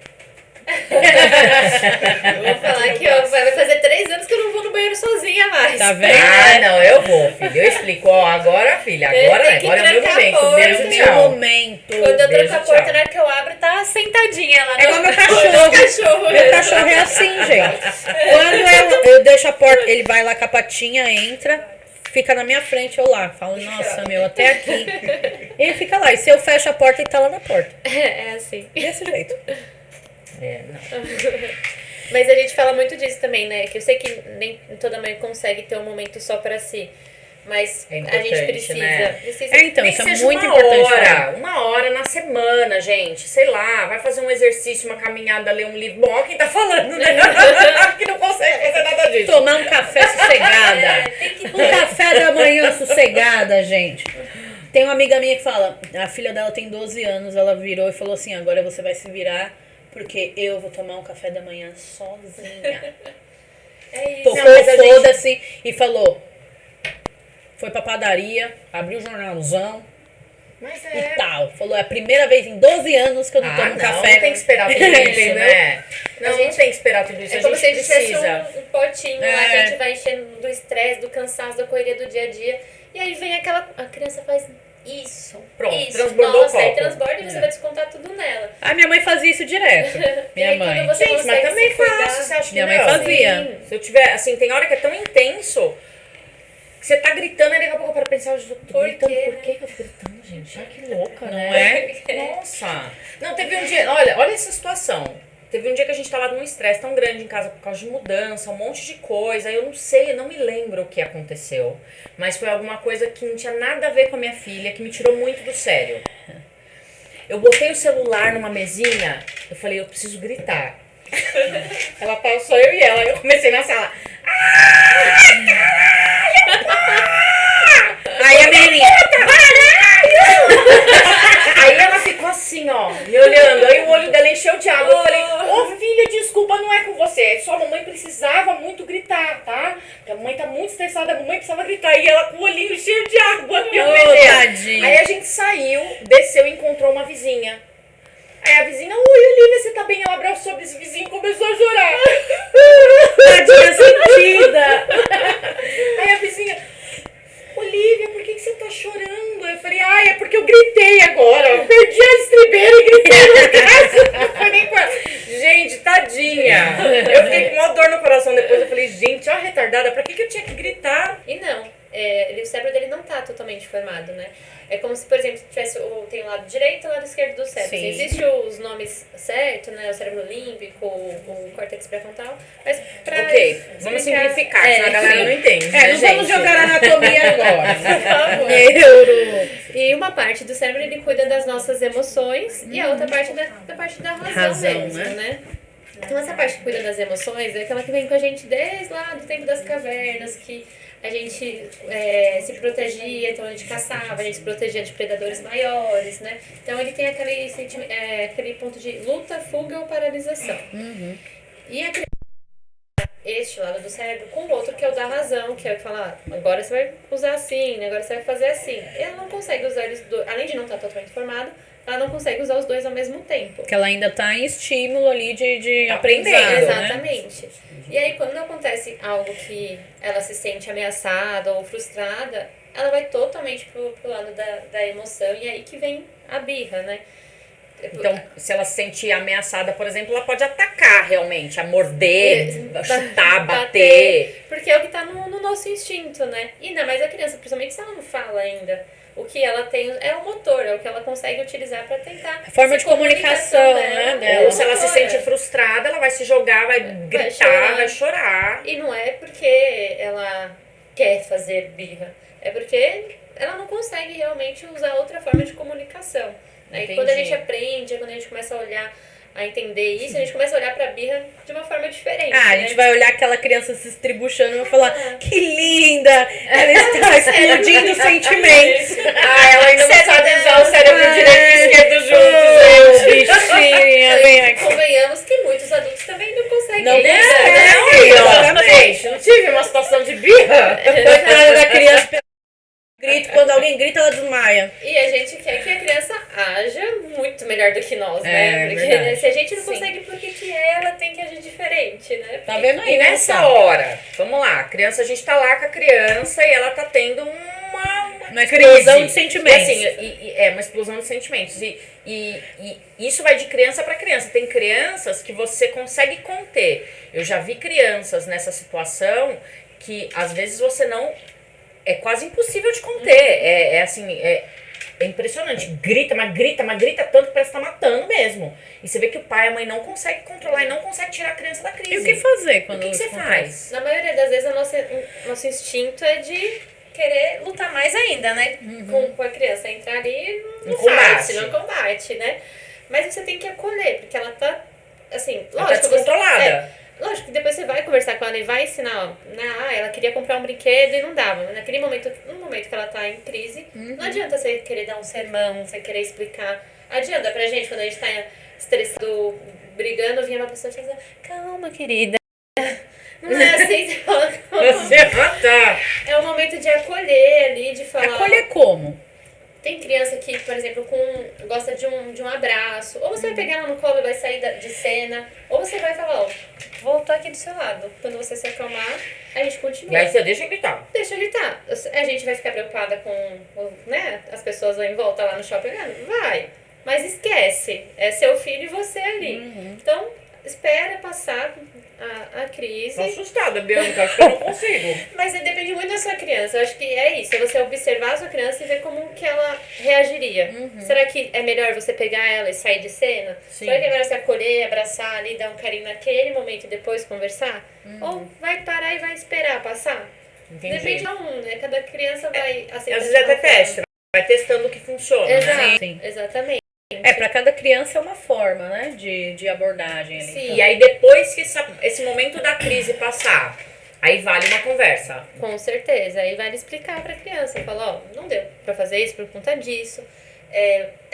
Eu vou falar que vai fazer 3 anos que eu não vou no banheiro sozinha mais. Tá vendo? Ah, não, eu vou, filho. Eu explico. Ó, agora, filha, agora Tem que é o meu trancar a momento. porta. Beijo, É o meu tchau. momento. Quando eu Beijo, tranco a porta, tchau. na hora que eu abro, tá sentadinha lá. É igual meu cachorro. cachorro. Meu cachorro é assim, gente. Quando eu deixo a porta, ele vai lá com a patinha, entra, fica na minha frente, eu lá. Falo, nossa, meu, até aqui. Ele fica lá. E se eu fecho a porta, ele tá lá na porta. É assim. Desse jeito. Não. Mas a gente fala muito disso também, né? Que eu sei que nem toda mãe consegue ter um momento só pra si. Mas É a importante, gente precisa. né? Então, Nem isso que é seja muito uma importante hora, falar. uma hora na semana, gente. Sei lá, vai fazer um exercício, uma caminhada, ler um livro. Bom, quem tá falando, né? Que não consegue fazer nada disso. Tomar um café sossegada. Tem que Um ter. café da manhã sossegada, gente. Tem uma amiga minha que fala, a filha dela tem 12 anos, ela virou e falou assim, agora você vai se virar, porque eu vou tomar um café da manhã sozinha. É isso. Tocou Não, mas a gente- foda-se e falou, foi pra padaria, abriu o jornalzão Mas e é. tal. Falou, é a primeira vez em 12 anos que eu não tomo não, café. não tem que esperar tudo isso, Entendeu? né? Não tem que esperar tudo isso. É A como gente se a gente tivesse precisa. um potinho lá que É. a gente vai enchendo do estresse, do cansaço, da correria do dia a dia. E aí vem aquela. A criança faz isso. Pronto, isso. transbordou Nossa, o aí copo. transborda e você vai descontar tudo nela. A minha mãe fazia isso direto. E Minha aí, mãe. quando você Gente, mas consegue também se cuidar- faço, você acha que Minha mãe não? fazia. Se eu tiver, assim, tem hora que é tão intenso que você tá gritando e daqui a pouco para pensar, eu tô Por gritando, quê, por né? que eu tô gritando, gente? Ai, que louca, Não né? é? Nossa. Não, teve um dia, olha essa situação. Teve um dia que a gente tava num estresse tão grande em casa por causa de mudança, um monte de coisa. Eu não sei, eu não me lembro o que aconteceu. Mas foi alguma coisa que não tinha nada a ver com a minha filha, que me tirou muito do sério. Eu botei o celular numa mesinha, eu falei, eu preciso gritar. Ela tá só eu e ela. Eu comecei na sala. Aí a menininha, Aí ela ficou assim, ó, me olhando. Aí o olho dela encheu de água. Eu falei, ô filha, desculpa, não é com você. Sua mamãe precisava muito gritar, tá? Porque a mamãe tá muito estressada, a mamãe precisava gritar. E ela com o olhinho cheio de água. E eu Ô, pensei, tadinha. aí a gente saiu, desceu e encontrou uma vizinha. Aí a vizinha, oi, Olivia, você tá bem? Ela abraçou esse vizinho e começou a chorar. tadinha sentida. Aí a vizinha, Olivia, por que você tá chorando? Eu falei, ai, é porque eu gritei agora. Eu perdi a estribeira e gritei na casa. Não foi nem com ela. Gente, tadinha. Eu fiquei com uma dor no coração depois. Eu falei, gente, ó, retardada, pra que eu tinha que gritar? E não, o cérebro dele não tá totalmente formado, né? É como se, por exemplo, tivesse tem o lado direito e o lado esquerdo do cérebro. Sim. Existem os nomes certos, né? O cérebro límbico, o córtex pré-frontal. Mas pra Ok, vamos simplificar, senão a galera não entende. É, né, não vamos gente? jogar anatomia agora. Por favor. Neuro. E uma parte do cérebro ele cuida das nossas emoções e a outra parte da parte da razão mesmo, né? Então essa parte que cuida das emoções é aquela que vem com a gente desde lá do tempo das cavernas, que a gente se protegia, então a gente caçava, a gente se protegia de predadores maiores, né? Então ele tem aquele ponto de luta, fuga ou paralisação. E a criança, este lado do cérebro com o outro que é o da razão, que é o que fala, agora você vai usar assim, né? Agora você vai fazer assim. Ela não consegue usar eles dois, além de não estar totalmente formada, ela não consegue usar os dois ao mesmo tempo. Que ela ainda tá em estímulo ali de Tá aprendizado, aprendendo, né? Exatamente. E aí, quando acontece algo que ela se sente ameaçada ou frustrada, ela vai totalmente pro lado da emoção. E aí que vem a birra, né? Então, se ela se sentir ameaçada, por exemplo, ela pode atacar realmente, a morder, chutar, bater. Porque é o que tá no nosso instinto, né? E ainda mais a criança, principalmente se ela não fala ainda. O que ela tem é o motor, é o que ela consegue utilizar para tentar. A forma se de comunicação, comunicação né, é Ou o se ela se motor, sente frustrada, ela vai se jogar, vai gritar, chorar. vai chorar. E não é porque ela quer fazer birra, é porque ela não consegue realmente usar outra forma de comunicação. Aí Entendi. quando a gente aprende, quando a gente começa a olhar, a entender isso, a gente começa a olhar pra birra de uma forma diferente. Ah, a né? gente vai olhar aquela criança se estribuchando e vai falar, que linda! Ela está explodindo sentimentos. Ah, ela ainda não sabe usar o cérebro Ah, direito e esquerdo Ô, juntos, gente. bichinha, vem aqui. Convenhamos que muitos adultos também não conseguem. Não né? consegue. Gente, não tive uma situação de birra. Coitada da criança. Grito, quando alguém grita, ela desmaia. E a gente quer que a criança haja muito melhor do que nós, né? É, Porque verdade. se a gente não Sim. consegue, por que ela tem que agir diferente, né? Tá vendo aí, E né, nessa Sal? hora, vamos lá, a criança, a gente tá lá com a criança e ela tá tendo Uma explosão crise. de sentimentos. E assim, é uma explosão de sentimentos. E isso vai de criança para criança. Tem crianças que você consegue conter. Eu já vi crianças nessa situação que às vezes você não... É quase impossível de conter. É assim, é impressionante. Grita, mas grita tanto que parece que tá matando mesmo. E você vê que o pai e a mãe não conseguem controlar e não conseguem tirar a criança da crise. E o que fazer quando O que isso você acontece? faz? Na maioria das vezes, nosso instinto é de querer lutar mais ainda, né? Com a criança, entrar ali no combate. fight, no combate, né? Mas você tem que acolher, porque ela tá, assim, Ela tá lógico, descontrolada. lógico que depois você vai conversar com ela e vai ensinar, ó, ela queria comprar um brinquedo e não dava. Naquele momento, no momento que ela tá em crise, não adianta você querer dar um sermão, você querer explicar. Adianta pra gente, quando a gente tá estressado, brigando, vinha uma pessoa e fala, calma, querida. Não é assim, você fala, Tá. é o momento de acolher ali, de falar. Acolher como? Tem criança que, por exemplo, gosta de um abraço. Ou você vai pegar ela no colo e vai sair de cena. Ou você vai falar, ó, vou estar aqui do seu lado. Quando você se acalmar, a gente continua. E aí você deixa gritar. Deixa eu gritar. A gente vai ficar preocupada com, né, as pessoas em volta lá no shopping. Vai. Mas esquece. É seu filho e você ali. Então, espera passar a crise. Tô assustada, Bianca. Acho que eu não consigo. Mas depende muito da sua criança. Eu acho que é isso. É você observar a sua criança e ver como que ela reagiria. Será que é melhor você pegar ela e sair de cena? Sim. Será que é melhor você acolher, abraçar ali, dar um carinho naquele momento e depois conversar? Ou vai parar e vai esperar passar? Entendi. Depende de um, né? Cada criança vai aceitar. Às vezes até testa. Vai testando o que funciona, né? Exato. Sim. Exatamente. Pra cada criança é uma forma, né, de abordagem ali. Sim. E aí depois que esse momento da crise passar, aí vale uma conversa. Com certeza. Aí vai explicar pra criança. Fala, ó, não deu pra fazer isso por conta disso.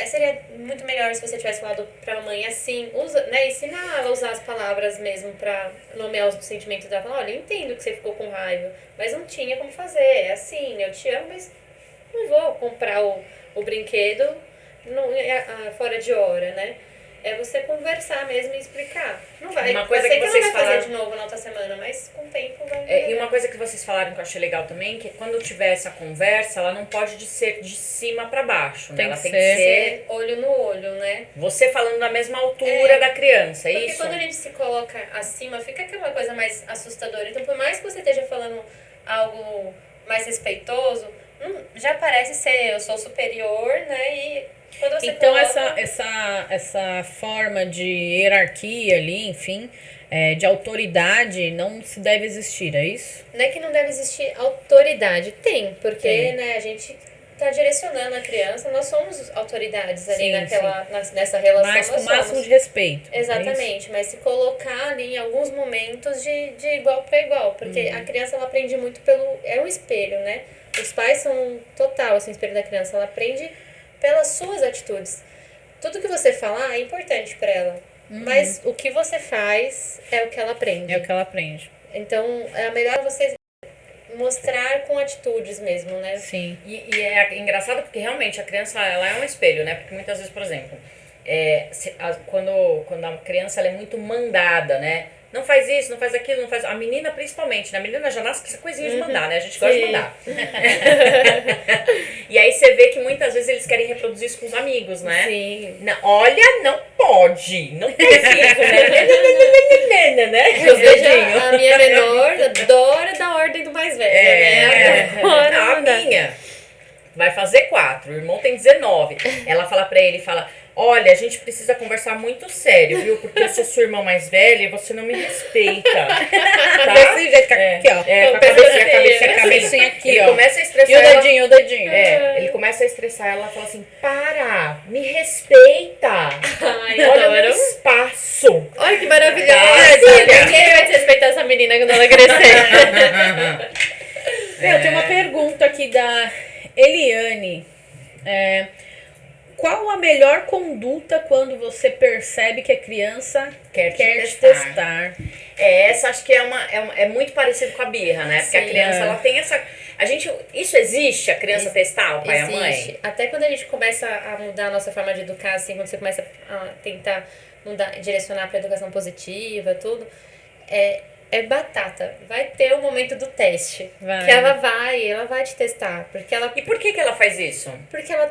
Seria muito melhor se você tivesse falado pra mãe assim, né, ensinar ela a usar as palavras mesmo pra nomear os sentimentos dela. Falar, olha, eu entendo que você ficou com raiva, mas não tinha como fazer. É assim, eu te amo, mas não vou comprar o brinquedo fora de hora, né? É você conversar mesmo e explicar. Não vai. Uma coisa eu sei que ela vocês vai fazer falaram- de novo na outra semana, mas com o tempo vai. E uma coisa que vocês falaram que eu achei legal também, que quando tiver essa conversa, ela não pode ser de cima pra baixo, né? Tem Ela que tem que ser- ser Olho no olho, né? você falando na mesma altura da criança, é Porque isso? quando a gente se coloca acima, fica aquela coisa mais assustadora. Então, por mais que você esteja falando algo mais respeitoso, já parece ser eu sou superior, né? E quando você Então, coloca... essa forma de hierarquia ali, enfim, de autoridade não se deve existir, é isso? Não é que não deve existir autoridade. Tem, porque Tem. Né, a gente tá direcionando a criança, nós somos autoridades ali Sim, nessa relação. Mas com o nós máximo somos. de respeito. é isso? Exatamente, mas se colocar ali em alguns momentos de igual para igual, porque a criança ela aprende muito é um espelho, né? Os pais são total assim, espelho da criança, ela aprende pelas suas atitudes. Tudo que você falar é importante para ela, mas o que você faz é o que ela aprende. É o que ela aprende. Então, é melhor você mostrar com atitudes mesmo, né? Sim. E é engraçado porque realmente a criança ela é um espelho, né? Porque muitas vezes, por exemplo, quando a criança ela é muito mandada, né? Não faz isso, não faz aquilo, não faz... A menina principalmente, né? A menina já nasce com essa coisinha de mandar, né? A gente gosta de mandar. E aí você vê que muitas vezes eles querem reproduzir isso com os amigos, né? Sim. Não, olha, não pode, não faz isso, né? Né? Eu Os vejo dedinhos. a minha menor adora da ordem do mais velho, né? Adora Não, a mandar. minha vai fazer 4, o irmão tem 19. Ela fala pra ele, olha, a gente precisa conversar muito sério, viu? Porque eu sou sua irmã mais velha e você não me respeita. Tá? Desse jeito, aqui, ó. Com a cabecinha, cabecinha aqui, ele ó. começa a estressar E o ela. dedinho, o dedinho. Ele começa a estressar ela e fala assim, para, me respeita. Ai, Olha o meu adoro. espaço. Olha que maravilhosa! Filha. Ninguém vai respeitar essa menina quando ela crescer. Eu tenho uma pergunta aqui da Eliane. Qual a melhor conduta quando você percebe que a criança Quer quer te te testar. testar? Essa acho que é muito parecido com a birra, né? Porque a Sim. criança, ela tem essa... Isso existe, a criança testar o pai e a mãe? Existe. Até quando a gente começa a mudar a nossa forma de educar, assim, quando você começa a tentar direcionar para educação positiva, tudo, é batata. Vai ter o momento do teste. Vai. Que ela vai te testar. Porque ela E por que ela faz isso?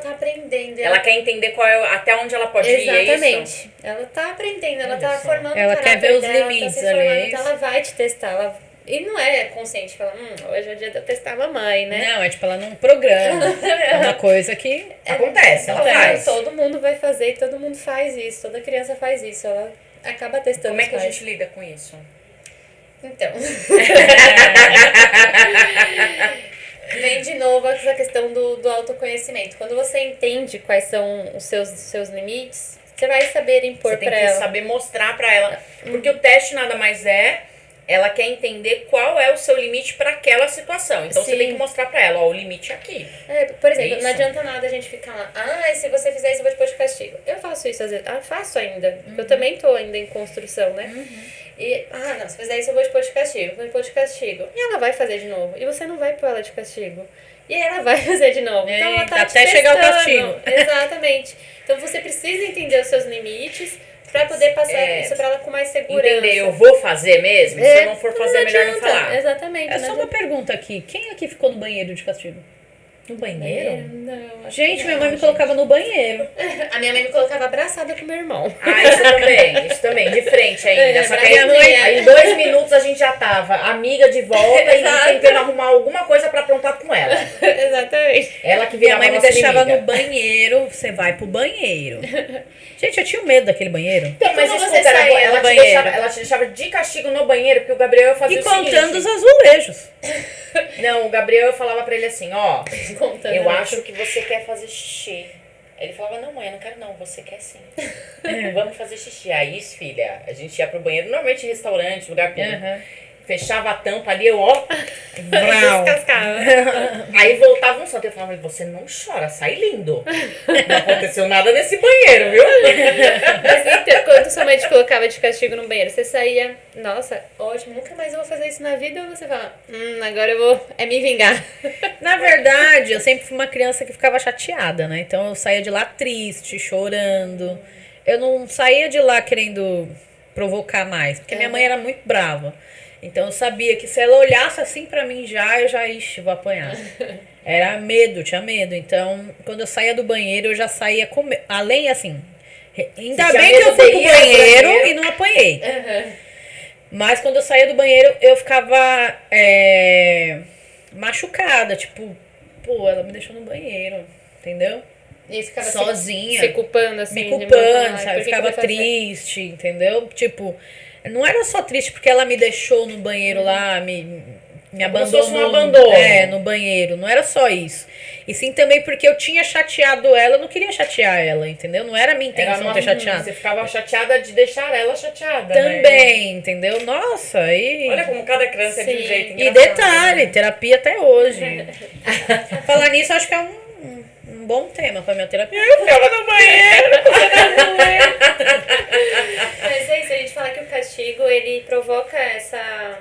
tá aprendendo. Ela quer entender até onde ela pode ir, é isso? Exatamente. Ela tá aprendendo, ela Olha tá só. formando Ela o quer caráter ver os dela, limites tá se ali, formando, é então isso? ela vai te testar. E não é consciente, fala, hoje é o dia de eu testar a mamãe, né? Não, é tipo ela num programa. É uma coisa que Acontece, ela Então, faz. todo mundo vai fazer e todo mundo faz isso. Toda criança faz isso. Ela acaba testando Como é os que a pais. gente lida com isso? Então. Vem de novo novo essa questão do autoconhecimento. Quando você entende quais são os seus limites, você vai saber impor Você tem pra que ela. saber mostrar pra ela. Porque o teste nada mais é, ela quer entender qual é o seu limite pra aquela situação. Então você Sim. tem que mostrar pra ela, ó, o limite é aqui. Por exemplo, Isso. não adianta nada a gente ficar lá, se você fizer isso, eu vou te pôr de castigo. Eu faço isso às vezes. Faço ainda. Porque eu também tô ainda em construção, né? E, não, se fizer isso, eu vou te pôr de castigo. Vou te pôr de castigo. E ela vai fazer de novo. E você não vai pôr ela de castigo. E aí ela vai fazer de novo. Então ela tá Até te chegar o testando. castigo. Exatamente. Então você precisa entender os seus limites pra poder passar isso pra ela com mais segurança. Entender, eu vou fazer mesmo? Se eu não for fazer, é melhor não adianta. falar. Exatamente. É não só uma adianta. pergunta aqui. Quem aqui ficou no banheiro de castigo? No banheiro? Não, acho Gente, que minha não, mãe me gente. colocava no banheiro. A minha mãe me colocava abraçada com meu irmão. Isso também, de frente ainda. Só que aí, bracinha. aí em 2 minutos a gente já tava amiga de volta e Exato. tentando arrumar alguma coisa pra aprontar com ela. Exatamente. Ela que Minha virava mãe me nossa deixava inimiga. no banheiro. Você vai pro banheiro. Gente, eu tinha medo daquele banheiro. Então, mas Como você escuta, saía ela do te banheiro? deixava, ela te deixava de castigo no banheiro, porque o Gabriel fazia E o contando os seguinte. azulejos. Não, o Gabriel eu falava pra ele assim, ó, Contando. eu acho que você quer fazer xixi. Aí ele falava, não mãe, eu não quero não, você quer sim. Vamos fazer xixi. Aí, filha, a gente ia pro banheiro, normalmente em restaurante, lugar público. Fechava a tampa ali, eu, ó, vrau. Descascava. Aí voltava um santo. Eu falava, você não chora, sai lindo. Não aconteceu nada nesse banheiro, viu? Mas então, quando sua mãe te colocava de castigo no banheiro, você saía, nossa, ótimo, nunca mais eu vou fazer isso na vida, ou você fala, agora eu vou, me vingar. Na verdade, eu sempre fui uma criança que ficava chateada, né? Então eu saía de lá triste, chorando. Eu não saía de lá querendo provocar mais, porque minha mãe era muito brava. Então eu sabia que se ela olhasse assim pra mim eu já, vou apanhar. Era medo, tinha medo. Então, quando eu saía do banheiro, eu já saía com medo. Além, assim, ainda Você tinha bem que eu medo fui de pro ir ao banheiro banheiro? e não apanhei. Mas quando eu saía do banheiro, eu ficava machucada. Tipo, pô, ela me deixou no banheiro, entendeu? E ficava Sozinha. se culpando, assim. Me de culpando, "Ai, sabe? por que Ficava que eu vou fazer?" triste, entendeu? Tipo, não era só triste porque ela me deixou no banheiro lá, me Como se fosse um abandonou. abandono. No banheiro. Não era só isso. E sim também porque eu tinha chateado ela, eu não queria chatear ela, entendeu? Não era a minha intenção ter chateado. Você ficava chateada de deixar ela chateada, né? Também, entendeu? Nossa, aí. Olha como cada criança é de um Sim. jeito E engraçado, detalhe, né? terapia até hoje. Falar nisso, acho que é um bom tema pra minha terapia. Eu ficava no banheiro. Mas é isso, a gente fala que o castigo, ele provoca essa...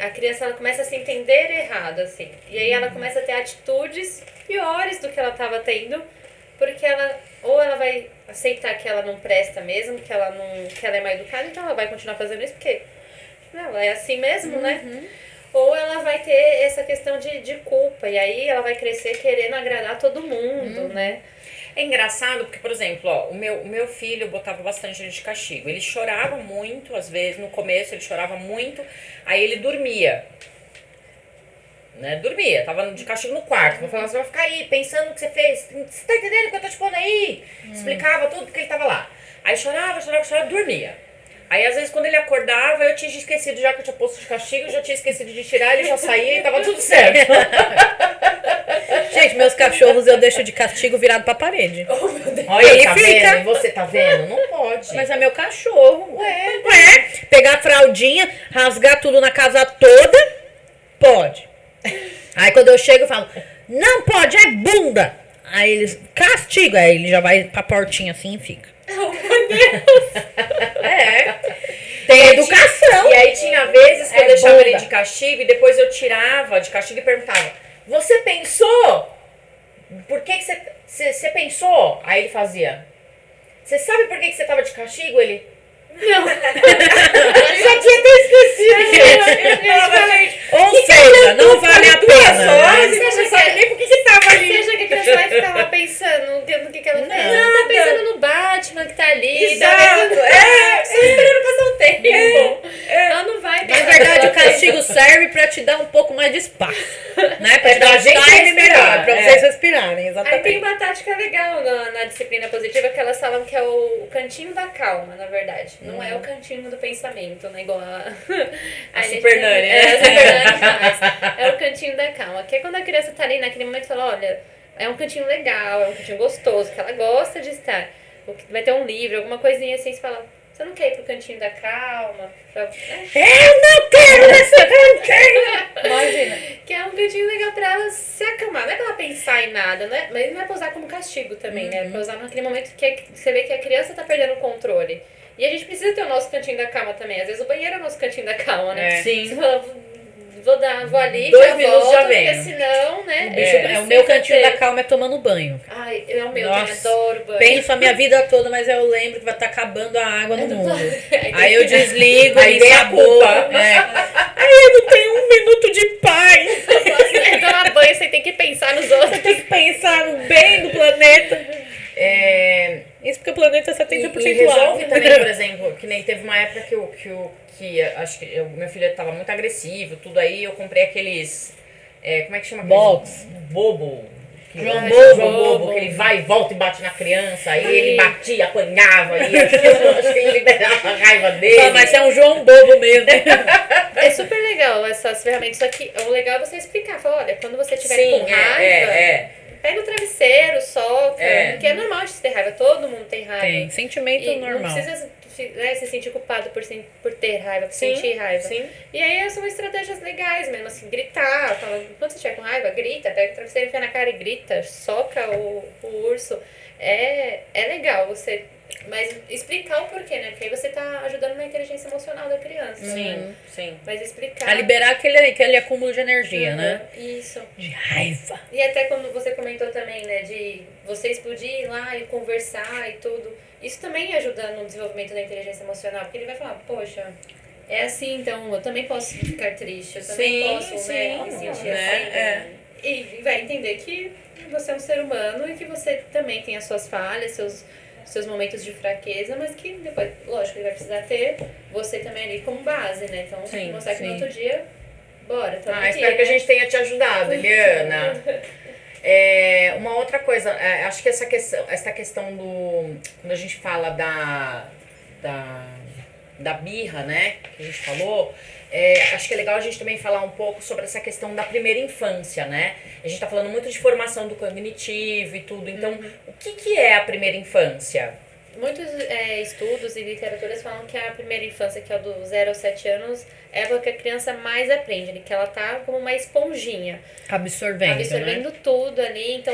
a criança, ela começa a se entender errado, assim. E aí ela começa a ter atitudes piores do que ela estava tendo, porque ou ela vai aceitar que ela não presta mesmo, que ela é mal educada, então ela vai continuar fazendo isso, porque não, é assim mesmo, né? Ou ela vai ter essa questão de culpa, e aí ela vai crescer querendo agradar todo mundo, né? É engraçado porque, por exemplo, ó, o meu filho botava bastante gente de castigo. Ele chorava muito, às vezes, no começo ele chorava muito, aí ele dormia. Né? Dormia, tava de castigo no quarto. Eu falava, você vai ficar aí pensando o que você fez. Você tá entendendo o que eu tô te pondo aí? Explicava tudo porque ele tava lá. Aí chorava, dormia. Aí, às vezes, quando ele acordava, eu tinha esquecido já que eu tinha posto de castigo, eu já tinha esquecido de tirar, ele já saía e tava tudo certo. Gente, meus cachorros eu deixo de castigo virado pra parede. Olha, Ele tá fica. vendo? E você tá vendo? Não pode. Mas é meu cachorro. Ué. Pegar a fraldinha, rasgar tudo na casa toda, pode. Aí quando eu chego eu falo, não pode, é bunda. Aí eles, castigo. Aí ele já vai pra portinha assim e fica. Tem educação. E aí tinha vezes que eu É deixava bunda. ele de castigo e depois eu tirava de castigo e perguntava, você pensou? Por que você pensou? Aí ele fazia, você sabe por que você tava de castigo? Ele, não. Eu já tinha até esquecido, gente. Ou seja, não vale a pena. Horas Né? e você não sabe nem por que tava Você ali. acha que a criança vai ficar lá pensando no que ela fez? Não, tá pensando no Batman que tá ali. Exato, Tá pensando... Só esperando passar o tempo. Ela não vai Na verdade, o castigo serve pra te dar um pouco mais de espaço. Né? Pra É te dar pra um gente time respirar, melhor, pra é. vocês respirarem, Aí tem exatamente. uma tática legal na disciplina positiva que elas falam que é o cantinho da calma, na verdade. Não é o cantinho do pensamento, né? Igual a Super Nani, né? É, a Super Nani faz. É o cantinho da calma. Que é quando a criança tá ali naquele momento e fala, olha, é um cantinho legal, é um cantinho gostoso, que ela gosta de estar. Vai ter um livro, alguma coisinha assim, você fala, você não quer ir pro cantinho da calma? Eu não quero esse cantinho! Imagina. Que é um cantinho legal pra ela se acalmar. Não é pra ela pensar em nada, né? Mas não é pra usar como castigo também, né? É pra usar naquele momento que você vê que a criança tá perdendo o controle. E a gente precisa ter o nosso cantinho da calma também. Às vezes o banheiro é o nosso cantinho da calma, né? Sim. Você fala, vou ali, 2 já minutos volto, já porque venho. senão, né? O bicho, o meu cantinho da calma é tomando banho. Ai, é o meu, Nossa, eu adoro banho. penso a minha vida toda, mas eu lembro que vai estar acabando a água no mundo. Aí Aí eu desligo, Aí vem a culpa. Aí eu não tenho um minuto de paz. tomar banho, você tem que pensar nos outros. Tem que pensar no bem do planeta. Isso porque o planeta é 70% E resolve água. também, por exemplo, que nem teve uma época que acho que o meu filho estava muito agressivo, tudo aí, eu comprei aqueles. Como é que chama? Box. Bobo. João Bobo, que ele vai e volta e bate na criança, aí ele batia, apanhava, e acho que ele liberava a raiva dele. Mas é um João Bobo mesmo. É super legal essas ferramentas, só que o legal é você explicar, falar, olha, quando você estiver Sim, com raiva, pega o travesseiro, solta, porque é normal de ter raiva, todo mundo tem raiva. Tem, sentimento E normal. não precisa se sentir culpado por ter raiva, por Sim, sentir raiva. sim. E aí são estratégias legais mesmo, assim, gritar, fala, quando você estiver com raiva, grita, pega o travesseiro, enfia na cara e grita, soca o urso. É legal você... Mas explicar o porquê, né? Porque aí você tá ajudando na inteligência emocional da criança. Sim, sim. Mas explicar... A liberar aquele acúmulo de energia, né? Isso. De raiva. E até quando você comentou também, né, de você explodir lá e conversar e tudo, isso também ajuda no desenvolvimento da inteligência emocional, porque ele vai falar, poxa, é assim, então eu também posso ficar triste, eu também posso, né, me sentir assim. E vai entender que você é um ser humano e que você também tem as suas falhas, seus momentos de fraqueza, mas que depois, lógico, ele vai precisar ter você também ali como base, né? Então, mostrar que no outro dia, bora, tamo aqui, espero que a gente tenha te ajudado, Eliana. Uma outra coisa, acho que essa questão do... Quando a gente fala da birra, né, que a gente falou, acho que é legal a gente também falar um pouco sobre essa questão da primeira infância, né? A gente tá falando muito de formação do cognitivo e tudo, então, o que é a primeira infância? Muitos estudos e literaturas falam que a primeira infância, que é do 0 aos 7 anos, é a época que a criança mais aprende, né? Que ela tá como uma esponjinha. Absorvendo, né? tudo ali, então...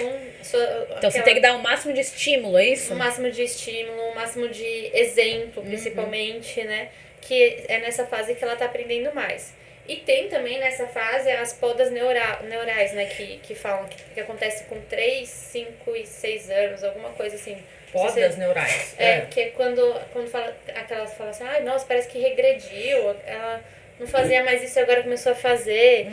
Então você tem que dar o máximo de estímulo, é isso? O máximo de estímulo, o máximo de exemplo, principalmente, né? Que é nessa fase que ela tá aprendendo mais. E tem também nessa fase as podas neurais, né? Que falam que acontece com 3, 5 e 6 anos, alguma coisa assim. Podas neurais. Que é quando fala, aquelas falam assim, ai, nossa, parece que regrediu, ela não fazia mais isso e agora começou a fazer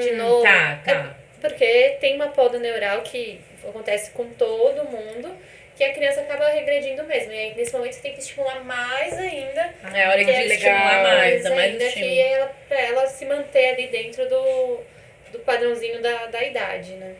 de novo. Tá. Porque tem uma poda neural que acontece com todo mundo, que a criança acaba regredindo mesmo. E aí, nesse momento, você tem que estimular mais ainda. É a hora de estimular mais, dá mais ainda estímulo. pra ela se manter ali dentro do padrãozinho da idade, né?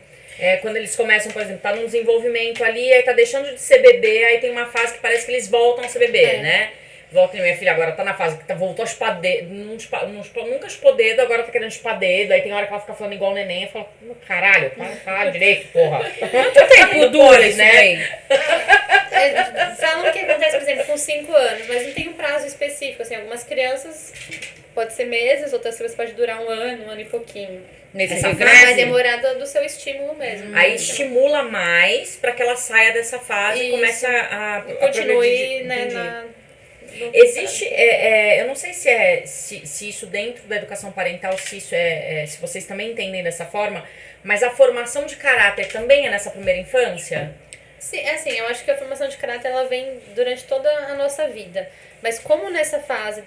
Quando eles começam, por exemplo, tá num desenvolvimento ali, aí tá deixando de ser bebê, aí tem uma fase que parece que eles voltam a ser bebê, né? Volta, minha filha agora tá na fase que voltou a chupar dedo, nunca chupou dedo, agora tá querendo chupar dedo, aí tem hora que ela fica falando igual o neném, e fala, caralho, fala direito, porra. Quanto tempo dura isso, né? Falam que acontece, por exemplo, com 5 anos, mas não tem um prazo específico, assim, algumas crianças pode ser meses, outras crianças pode durar um ano e pouquinho. Essa vai demorar do seu estímulo mesmo. Aí estimula mais pra que ela saia dessa fase e comece a continue, né, existe, eu não sei se isso dentro da educação parental, se isso se vocês também entendem dessa forma, mas a formação de caráter também é nessa primeira infância? Sim, assim, eu acho que a formação de caráter ela vem durante toda a nossa vida. Mas como nessa fase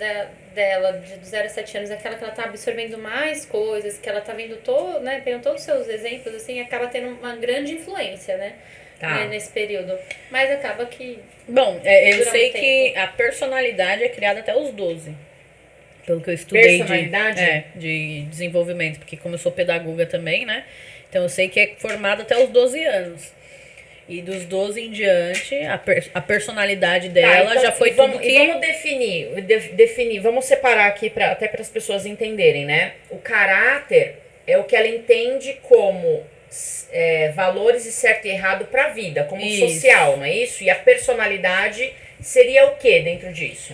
dela, de 0 a 7 anos, é aquela que ela tá absorvendo mais coisas, que ela tá vendo tendo todos os seus exemplos, assim, acaba tendo uma grande influência, né? Nesse período. Mas acaba que... Bom, eu sei que a personalidade é criada até os 12. Pelo que eu estudei de desenvolvimento. Porque como eu sou pedagoga também, né? Então eu sei que é formada até os 12 anos. E dos 12 em diante, a personalidade dela então, já foi tudo que... Vamos definir, vamos separar aqui até para as pessoas entenderem, né? O caráter é o que ela entende como valores e certo e errado para a vida, como social, não é isso? E a personalidade seria o que dentro disso?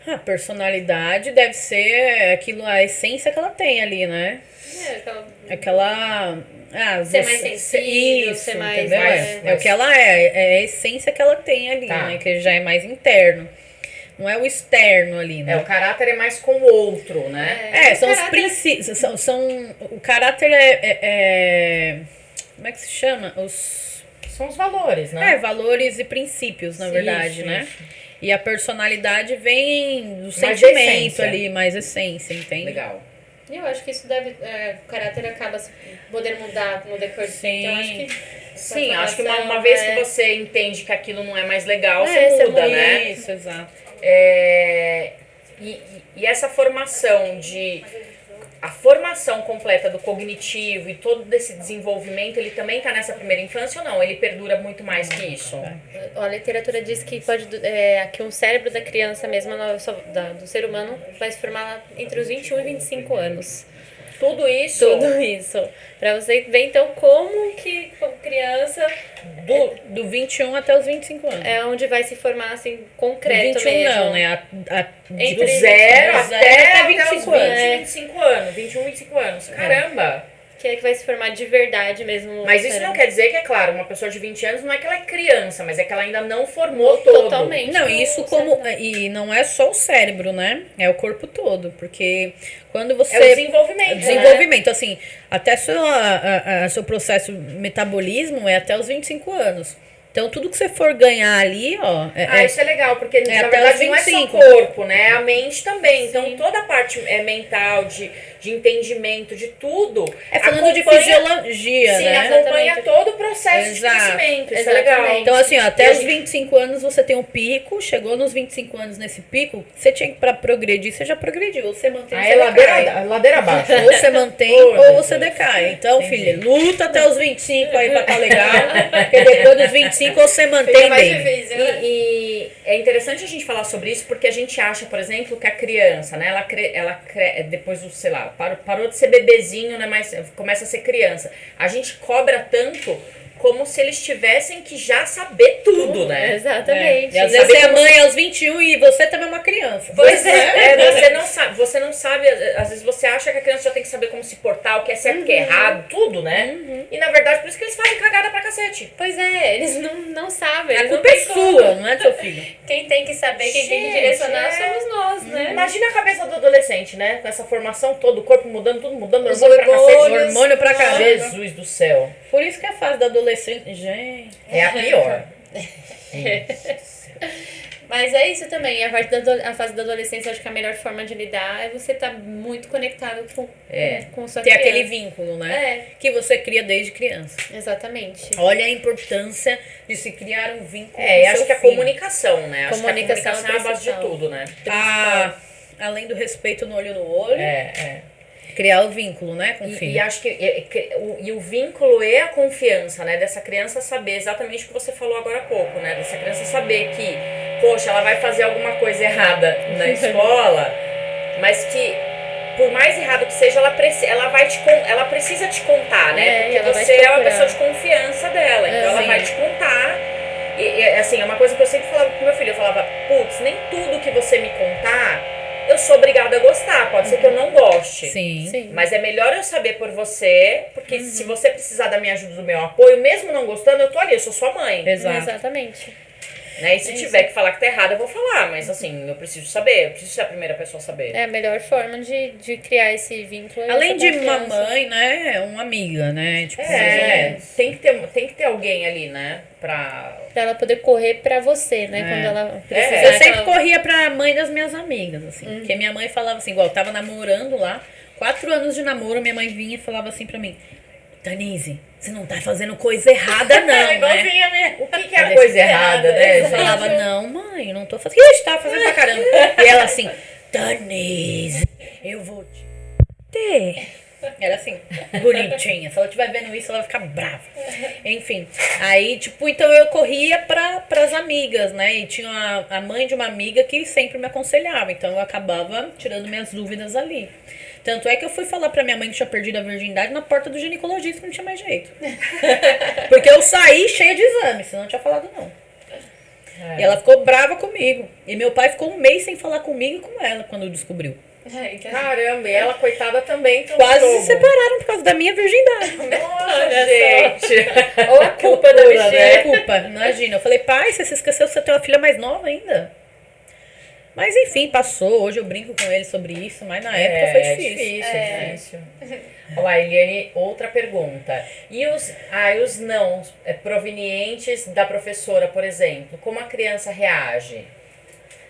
A personalidade deve ser aquilo, a essência que ela tem ali, né? Aquela ser mais sensível, isso, ser mais... entendeu? É o que ela é a essência que ela tem ali, né? Que já é mais interno. Não é o externo ali, né? O caráter é mais com o outro, né? São os princípios. O caráter como é que se chama? São os valores, né? Valores e princípios, na verdade, né? Isso. E a personalidade vem do Mais sentimento essência. Ali, mais essência, entende? Legal. E eu acho que isso deve... o caráter acaba poder mudar no decorrer do tempo. Então, acho que... Sim, acho que uma vez que você entende que aquilo não é mais legal, você muda, né? Isso, exato. E essa formação a formação completa do cognitivo e todo desse desenvolvimento, ele também está nessa primeira infância ou não? Ele perdura muito mais que isso? A literatura diz que que um cérebro da criança mesmo, do ser humano, vai se formar entre os 21 e 25 anos. Tudo isso? Tudo isso. Pra você ver, então, como que criança... Do 21 até os 25 anos. É onde vai se formar, assim, concreto 21 mesmo. não, né? Do zero até 25 anos. 25 anos. 21, 25 anos. Caramba! Que é que vai se formar de verdade mesmo. Mas isso não quer dizer que, é claro, uma pessoa de 20 anos não é que ela é criança, mas é que ela ainda não formou todo. Totalmente. Não, isso como... E não é só o cérebro, né? É o corpo todo. Porque quando você... É o desenvolvimento. Desenvolvimento, assim, até seu processo metabolismo é até os 25 anos. Então, tudo que você for ganhar ali, ó... Isso é legal, porque na até verdade os não é só 25. o corpo, né? É a mente também. Sim. Então, toda a parte mental, de entendimento, de tudo. Falando de fisiologia, sim, né? acompanha todo o processo de crescimento. Isso é legal. Então, assim, ó, até os 25 anos você tem um pico, chegou nos 25 anos nesse pico, você tinha que, pra progredir, você já progrediu. Ou você mantém, ou você decai. Ladeira abaixo. Ou você mantém, ou você decai. Então, filha, luta até os 25 aí pra tá legal, porque depois dos 25 ou você mantém bem. E é interessante a gente falar sobre isso, porque a gente acha, por exemplo, que a criança, né, ela depois do, sei lá, parou de ser bebezinho, né, mas começa a ser criança. A gente cobra tanto como se eles tivessem que já saber tudo, né? Exatamente. E às vezes você é mãe aos 21 e você também é uma criança. Pois você não sabe, às vezes você acha que a criança já tem que saber como se portar, o que é certo, o que é errado, tudo, né? E na verdade, por isso que eles fazem cagada pra cacete. Pois é, eles não sabem. A Eles culpa não é sua, não é do seu filho. Quem tem que saber, quem tem que direcionar somos nós, né? Imagina a cabeça do adolescente, né? Com essa formação toda, o corpo mudando, tudo mudando, Os hormônio pra cacete. Hormônio pra caramba. Jesus do céu. Por isso que a fase da adolescente, gente... É a pior. Mas é isso também, a fase da adolescência, acho que a melhor forma de lidar é você estar muito conectado com sua Ter criança. aquele vínculo, né? Que você cria desde criança. Exatamente. Olha a importância de se criar um vínculo com acho seu que a filho. comunicação, né? Acho que a Comunicação comunicação é a base de principal. tudo, né? Além do respeito no olho no olho, É. criar o vínculo, né, com o filho. E acho que o vínculo e a confiança, né, dessa criança saber exatamente o que você falou agora há pouco, né, dessa criança saber que, poxa, ela vai fazer alguma coisa errada na escola, mas que por mais errado que seja, ela precisa te contar, né, porque ela vai você te é uma procurar. pessoa de confiança dela, então ela sim. vai te contar. E assim, é uma coisa que eu sempre falava pro meu filho, eu falava, putz, nem tudo que você me contar eu sou obrigada a gostar, pode ser que eu não goste. Sim. Mas é melhor eu saber por você, porque se você precisar da minha ajuda, do meu apoio, mesmo não gostando, eu tô ali, eu sou sua mãe. Exatamente. Né? E se tiver que falar que tá errado, eu vou falar, mas assim, eu preciso saber, eu preciso ser a primeira pessoa a saber. É a melhor forma de criar esse vínculo. Além essa de confiança. mamãe, né, uma amiga, né, tipo, tem que ter alguém ali, né, pra ela poder correr pra você, né, quando ela precisar. Eu sempre corria pra mãe das minhas amigas, assim. Porque minha mãe falava assim, igual eu tava namorando lá, 4 anos de namoro, minha mãe vinha e falava assim pra mim, Tanise, você não tá fazendo coisa errada, não, né? O que é a coisa errada, né? Eu falava, não, mãe, eu não tô fazendo. Ixi, tava fazendo pra caramba. E ela assim, Tanise, eu vou te ter. Era assim, bonitinha. Se ela estiver vendo isso, ela vai ficar brava. Enfim, aí, tipo, então eu corria pras amigas, né? E tinha a mãe de uma amiga que sempre me aconselhava. Então eu acabava tirando minhas dúvidas ali. Tanto é que eu fui falar pra minha mãe que tinha perdido a virgindade na porta do ginecologista, que não tinha mais jeito. Porque eu saí cheia de exame, senão não tinha falado não. E ela ficou brava comigo. E meu pai ficou um mês sem falar comigo e com ela quando descobriu. Caramba, e ela, coitada, também. Quase se separaram por causa da minha virgindade. Nossa, gente. Ou a culpa da bichinha. É culpa, imagina. Eu falei, pai, você se esqueceu que você tem uma filha mais nova ainda. Mas enfim, passou. Hoje eu brinco com ele sobre isso, mas na época foi difícil. É difícil. Olha lá, Eliane, outra pergunta. E os não provenientes da professora, por exemplo? Como a criança reage?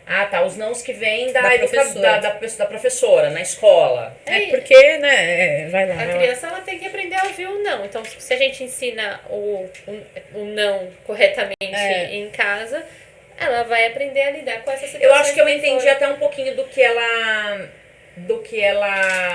Ah, tá. Os nãos que vêm da professora, na escola. É porque, né? Vai lá. A criança ela tem que aprender a ouvir o não. Então, se a gente ensina o não corretamente em casa, ela vai aprender a lidar com essa situação. Eu acho que eu entendi até um pouquinho do que ela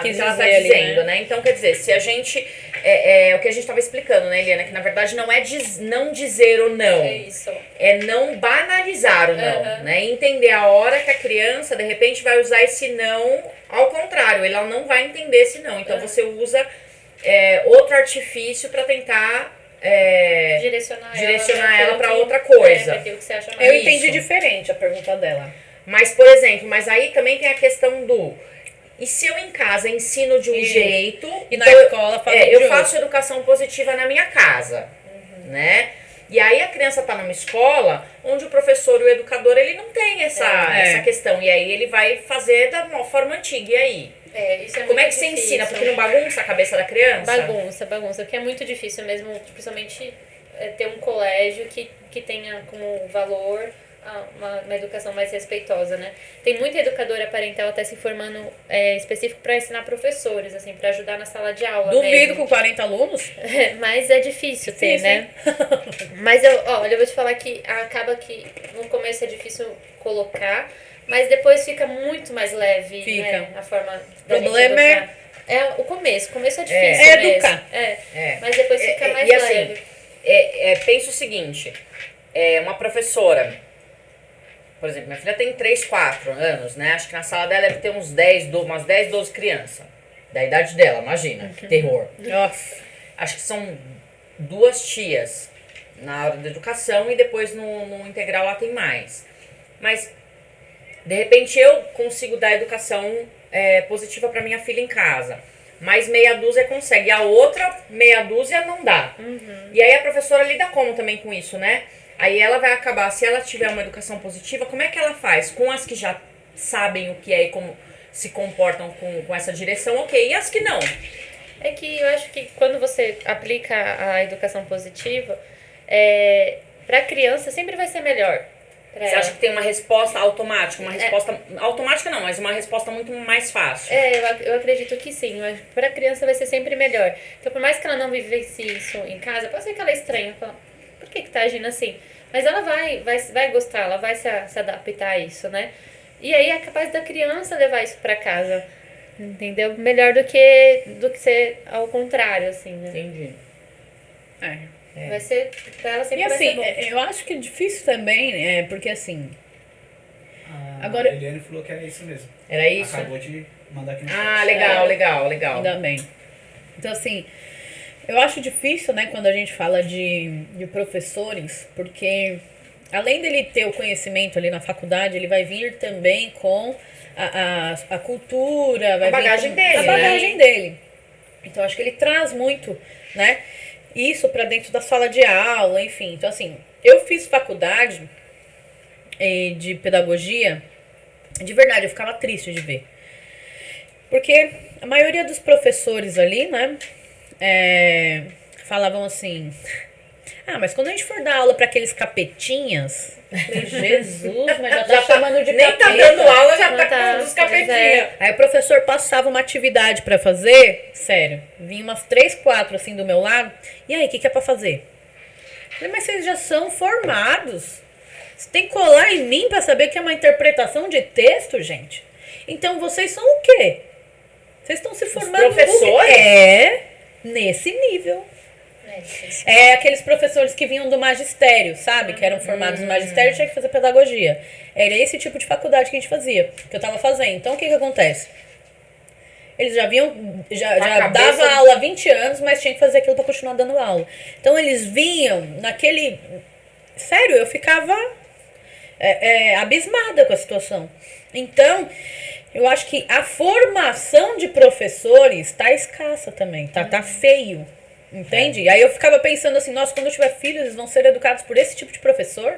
tá dizendo, né? Então, quer dizer, se a gente... o que a gente estava explicando, né, Eliana? Que, na verdade, não é não dizer o não. É isso. É não banalizar o não, né? E entender a hora que a criança, de repente, vai usar esse não ao contrário. Ela não vai entender esse não. Então, você usa outro artifício para tentar... direcionar ela para outra coisa. O que você acha mais. Eu entendi diferente a pergunta dela. Mas, por exemplo, aí também tem a questão do... E se eu em casa ensino de um jeito... E na escola eu faço educação positiva na minha casa, né? E aí a criança tá numa escola onde o professor e o educador, ele não tem essa questão. E aí ele vai fazer da uma forma antiga. E aí? Isso é como é que difícil. você ensina? Porque não bagunça a cabeça da criança? Bagunça. Porque é muito difícil mesmo, principalmente ter um colégio que tenha como valor uma educação mais respeitosa, né? Tem muita educadora parental até se formando específico para ensinar professores, assim, para ajudar na sala de aula. Duvido mesmo. com 40 alunos. Mas é difícil ter, né? Mas olha, eu vou te falar que acaba que no começo é difícil colocar, mas depois fica muito mais leve, né? A forma da gente problema educar. O começo. O começo é difícil mesmo. Educar. Mas depois fica mais e assim, leve. Pensa o seguinte, uma professora... Por exemplo, minha filha tem 3, 4 anos, né? Acho que na sala dela deve ter umas 10, 12 crianças. Da idade dela, imagina. Que terror. Nossa. Acho que são 2 tias na hora da educação e depois no integral lá tem mais. Mas, de repente, eu consigo dar educação positiva para minha filha em casa. Mas meia dúzia consegue. A outra meia dúzia não dá. E aí a professora lida como também com isso, né? Aí ela vai acabar, se ela tiver uma educação positiva, como é que ela faz? Com as que já sabem o que é e como se comportam com essa direção, ok. E as que não? É que eu acho que quando você aplica a educação positiva, para a criança sempre vai ser melhor. Você acha que tem uma resposta automática? Uma resposta... Automática não, mas uma resposta muito mais fácil. Eu acredito que sim. Mas para a criança vai ser sempre melhor. Então, por mais que ela não vivencie isso em casa, pode ser que ela estranhe. Por que tá agindo assim? Mas ela vai gostar, ela vai se adaptar a isso, né? E aí é capaz da criança levar isso pra casa, entendeu? Melhor do que ser ao contrário, assim, né? Entendi. Vai ser, pra ela sempre E vai assim, ser bom. eu acho que é difícil também, porque assim... Agora, a Eliane falou que era isso mesmo. Era isso? Acabou de mandar aqui no chat. Legal. Ainda bem. Então, assim... Eu acho difícil, né, quando a gente fala de professores, porque além dele ter o conhecimento ali na faculdade, ele vai vir também com a cultura, a bagagem dele. A bagagem dele. Então, acho que ele traz muito, né, isso para dentro da sala de aula, enfim. Então, assim, eu fiz faculdade de pedagogia, de verdade, eu ficava triste de ver. Porque a maioria dos professores ali, né, falavam assim, mas quando a gente for dar aula para aqueles capetinhas, Jesus, mas já tá chamando de nem capeta. Nem tá dando aula, já tá com os capetinhas. Aí o professor passava uma atividade para fazer, sério, vinha umas 3, 4 assim do meu lado, e aí, o que é para fazer? Eu falei, mas vocês já são formados, você tem que colar em mim para saber que é uma interpretação de texto, gente? Então vocês são o quê? Vocês estão se formando... Os professores? Nesse nível. Aqueles professores que vinham do magistério, sabe? Que eram formados no magistério e tinha que fazer pedagogia. Era esse tipo de faculdade que a gente fazia, que eu tava fazendo. Então, o que acontece? Eles já vinham, já cabeça dava aula há 20 anos, mas tinha que fazer aquilo para continuar dando aula. Então eles vinham naquele... Sério, eu ficava abismada com a situação. Então, eu acho que a formação de professores tá escassa também, tá feio, entende? Aí eu ficava pensando assim, nossa, quando eu tiver filhos, eles vão ser educados por esse tipo de professor?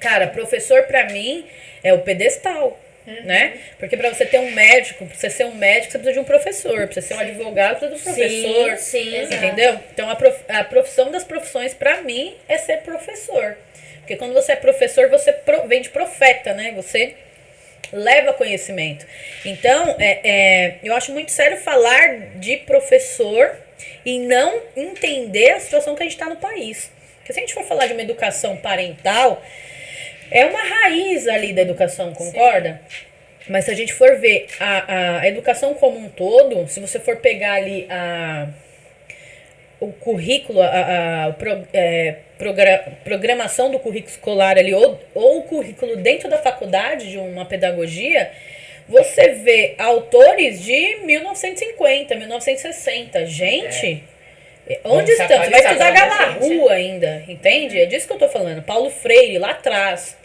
Cara, professor pra mim é o pedestal, né? Porque pra você ter um médico, pra você ser um médico, você precisa de um professor, pra você ser um advogado, você precisa de um professor, sim, entendeu? Então a profissão das profissões pra mim é ser professor. Porque quando você é professor, você vem de profeta, né? Você leva conhecimento. Então, eu acho muito sério falar de professor e não entender a situação que a gente está no país. Porque se a gente for falar de uma educação parental, é uma raiz ali da educação, concorda? Sim. Mas se a gente for ver a educação como um todo, se você for pegar ali o currículo, programação do currículo escolar ali, ou o currículo dentro da faculdade de uma pedagogia, você vê autores de 1950, 1960. Gente, onde estamos? Você vai estudar Galarrua ainda, entende? É disso que eu tô falando. Paulo Freire, lá atrás.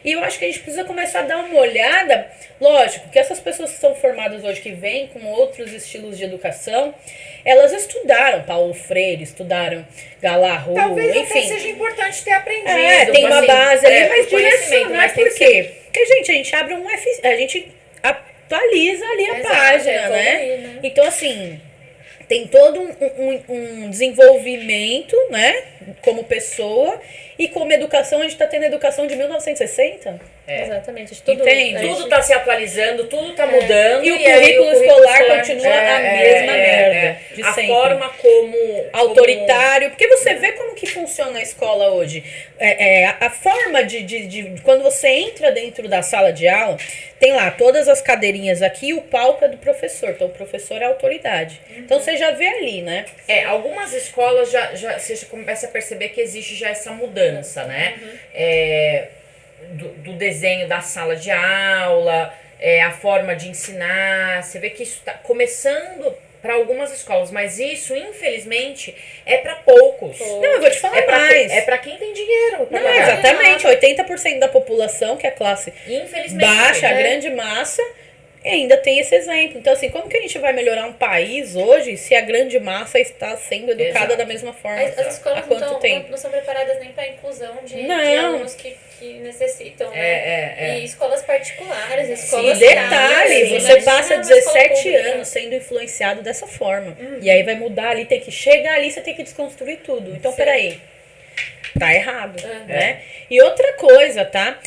E eu acho que a gente precisa começar a dar uma olhada, lógico, que essas pessoas que são formadas hoje, que vêm com outros estilos de educação, elas estudaram Paulo Freire, estudaram Galarrua, talvez enfim. Talvez seja importante ter aprendido. Tem uma base ali, mas direcionar por quê? Porque, gente, a gente abre a gente atualiza ali a página, né? Então, assim, tem todo um desenvolvimento, né, como pessoa, e como educação, a gente está tendo educação de 1960. Exatamente. Tudo está se atualizando, tudo está mudando. E o currículo escolar continua a mesma merda. De a sempre. forma como... Autoritário. Porque você vê como que funciona a escola hoje. A forma de quando você entra dentro da sala de aula, tem lá todas as cadeirinhas aqui e o palco é do professor. Então, o professor é a autoridade. Então, você já vê ali, né? Algumas escolas você já começa a perceber que existe já essa mudança, né? Do desenho da sala de aula, a forma de ensinar. Você vê que isso está começando para algumas escolas, mas isso, infelizmente, é para poucos. Não, eu vou te falar mais. É para quem tem dinheiro. Não, exatamente. 80% da população, que é a classe baixa, a grande massa, ainda tem esse exemplo. Então, assim, como que a gente vai melhorar um país hoje se a grande massa está sendo educada da mesma forma? As escolas não são preparadas nem para a inclusão de alunos que necessitam, né? E escolas particulares, escolas... Sim, detalhe, você passa 17 anos sendo influenciado dessa forma. E aí vai mudar ali, tem que chegar ali, você tem que desconstruir tudo. Então, peraí. Tá errado, né? E outra coisa, tá?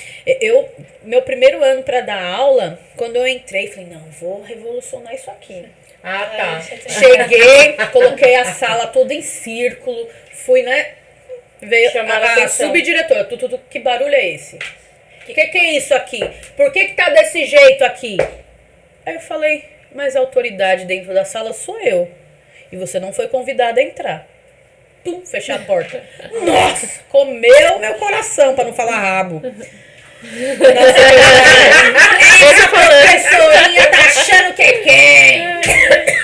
Meu primeiro ano pra dar aula, quando eu entrei, falei, não, vou revolucionar isso aqui. Tá. Cheguei, coloquei a sala toda em círculo, fui, né? Veio a subdiretora, que barulho é esse? O que é isso aqui? Por que tá desse jeito aqui? Aí eu falei, mas a autoridade dentro da sala sou eu. E você não foi convidada a entrar. Fechar a porta. Nossa, comeu meu coração, pra não falar rabo. Essa professorinha tá achando que é quem?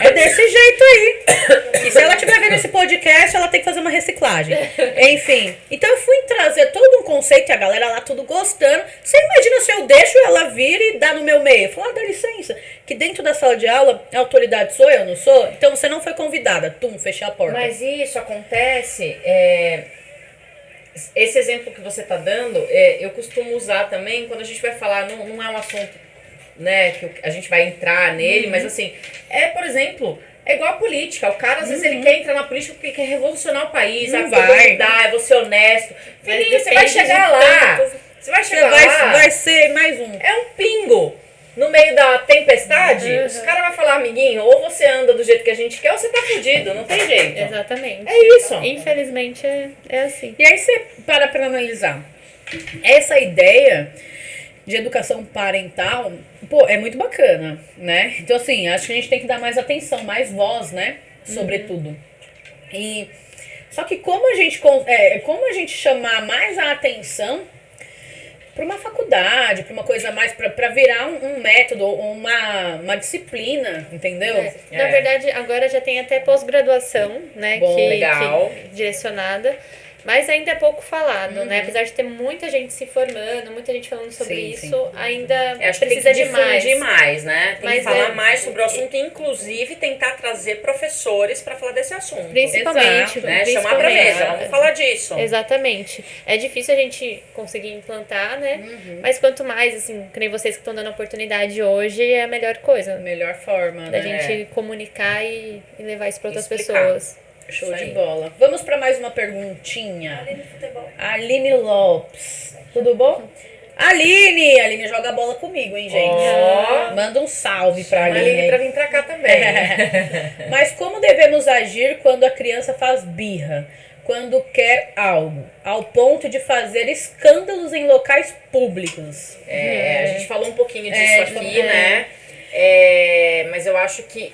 É desse jeito aí. E se ela estiver vendo esse podcast, ela tem que fazer uma reciclagem. Enfim, então eu fui trazer todo um conceito e a galera lá tudo gostando. Você imagina se eu deixo ela vir e dar no meu meio? Eu falo, dá licença, que dentro da sala de aula a autoridade sou eu, não sou? Então você não foi convidada. Fechar a porta. Mas isso acontece... Esse exemplo que você está dando, eu costumo usar também quando a gente vai falar, não é um assunto, né, que a gente vai entrar nele, mas assim, por exemplo, é igual a política. O cara, às vezes, ele quer entrar na política porque quer revolucionar o país, eu vou ser honesto. Filhinho, você vai chegar lá. Você vai chegar lá. Vai ser mais um. É um pingo. No meio da tempestade, os caras vão falar, amiguinho, ou você anda do jeito que a gente quer, ou você tá fudido, não tem jeito. Exatamente. É isso. Infelizmente é assim. E aí você para analisar. Essa ideia de educação parental, é muito bacana, né? Então, assim, acho que a gente tem que dar mais atenção, mais voz, né? Sobretudo. Só que como a gente chamar mais a atenção uma faculdade, para uma coisa mais, para virar um método, uma disciplina, entendeu? Na verdade, agora já tem até pós-graduação, né? Bom, legal. Direcionada. Mas ainda é pouco falado, né? Apesar de ter muita gente se formando, muita gente falando sobre isso, ainda acho que precisa tem que de mais. difundir mais, né? Tem que Mas falar mais sobre o assunto e, inclusive, tentar trazer professores para falar desse assunto. Principalmente, Exato, né? Chamar pra mesa, vamos falar disso. Exatamente. É difícil a gente conseguir implantar, né? Mas quanto mais, assim, que nem vocês que estão dando oportunidade hoje, é a melhor coisa. Melhor forma, Da né? gente comunicar e levar isso para outras Explicar. pessoas. Show Isso de aí. bola. Vamos para mais uma perguntinha. Aline Futebol. Aline Lopes. Tudo bom? Aline joga bola comigo, hein, gente? Ó. Manda um salve pra A Aline. Aline aí. pra vir pra cá também. Mas como devemos agir quando a criança faz birra? Quando quer algo? Ao ponto de fazer escândalos em locais públicos. A gente falou um pouquinho disso É, aqui, né? Mas eu acho que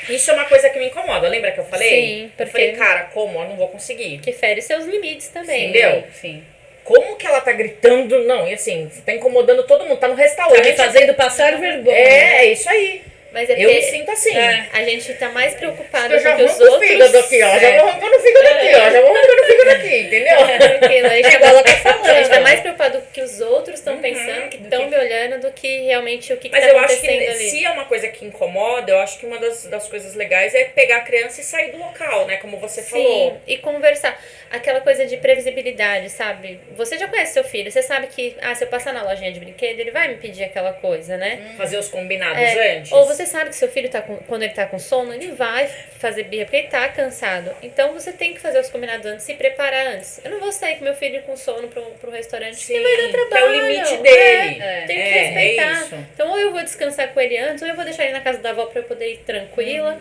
isso é uma coisa que me incomoda. Lembra que eu falei? Sim, Eu porque- falei, cara, como? Eu não vou conseguir. Que fere seus limites também. Entendeu? Sim. Como que ela tá gritando? Não, e assim, você tá incomodando todo mundo, tá no restaurante. Tá me fazendo passar vergonha. É isso aí. Mas é Eu me porque sinto assim. a gente tá mais preocupado Eu já com que os arranco o outros... fígado aqui, ó. Já vou arrancando o fígado aqui, ó. Já vou arrancando o fígado aqui, entendeu? Aquilo, a gente Igual ela tá falando. A gente tá mais preocupado com o que os outros estão pensando, que estão me olhando, do que realmente o que Mas tá eu acho que acontecendo ali. se é uma coisa que incomoda, eu acho que uma das coisas legais é pegar a criança e sair do local, né? Como você falou. Sim, e conversar. Aquela coisa de previsibilidade, sabe? Você já conhece seu filho, você sabe que, se eu passar na lojinha de brinquedo, ele vai me pedir aquela coisa, né? Fazer os combinados É, antes. ou você sabe que seu filho quando ele tá com sono, ele vai fazer birra porque ele tá cansado. Então você tem que fazer os combinados antes, se preparar antes. Eu não vou sair com meu filho com sono pro restaurante, Sim, porque vai dar trabalho. que é o limite dele. Tem que É respeitar. isso. Então ou eu vou descansar com ele antes, ou eu vou deixar ele na casa da avó pra eu poder ir tranquila.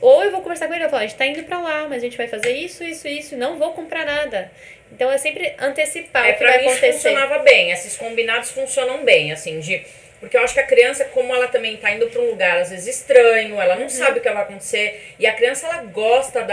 Ou eu vou conversar com ele e vou falar, a gente tá indo pra lá, mas a gente vai fazer isso, e não vou comprar nada. Então é sempre antecipar o que Pra vai mim isso acontecer. funcionava bem. Esses combinados funcionam bem, assim, porque eu acho que a criança, como ela também tá indo pra um lugar, às vezes, estranho, ela não sabe o que vai acontecer. E a criança, ela gosta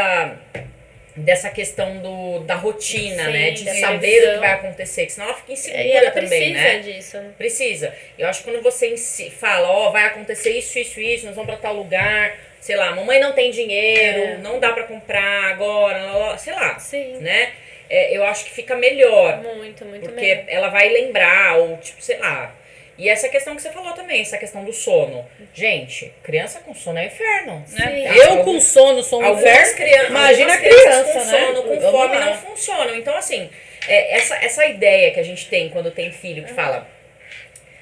dessa questão da rotina, Sim, né? De da saber previsão. o que vai acontecer, que senão ela fica insegura E ela também, precisa né? disso. Precisa. Eu acho que quando você fala, vai acontecer isso, nós vamos pra tal lugar, sei lá, mamãe não tem dinheiro, não dá pra comprar agora, sei lá, Sim. né? Eu acho que fica melhor. Muito Porque melhor. ela vai lembrar, ou tipo, sei lá. E essa questão que você falou também, essa questão do sono. Gente, criança com sono é inferno. Né? Eu com sono sou um Algumas inferno. crianças, Imagina a algumas crianças criança, com né? sono, com Vamos fome lá. não funcionam. Então, assim, essa ideia que a gente tem quando tem filho que fala,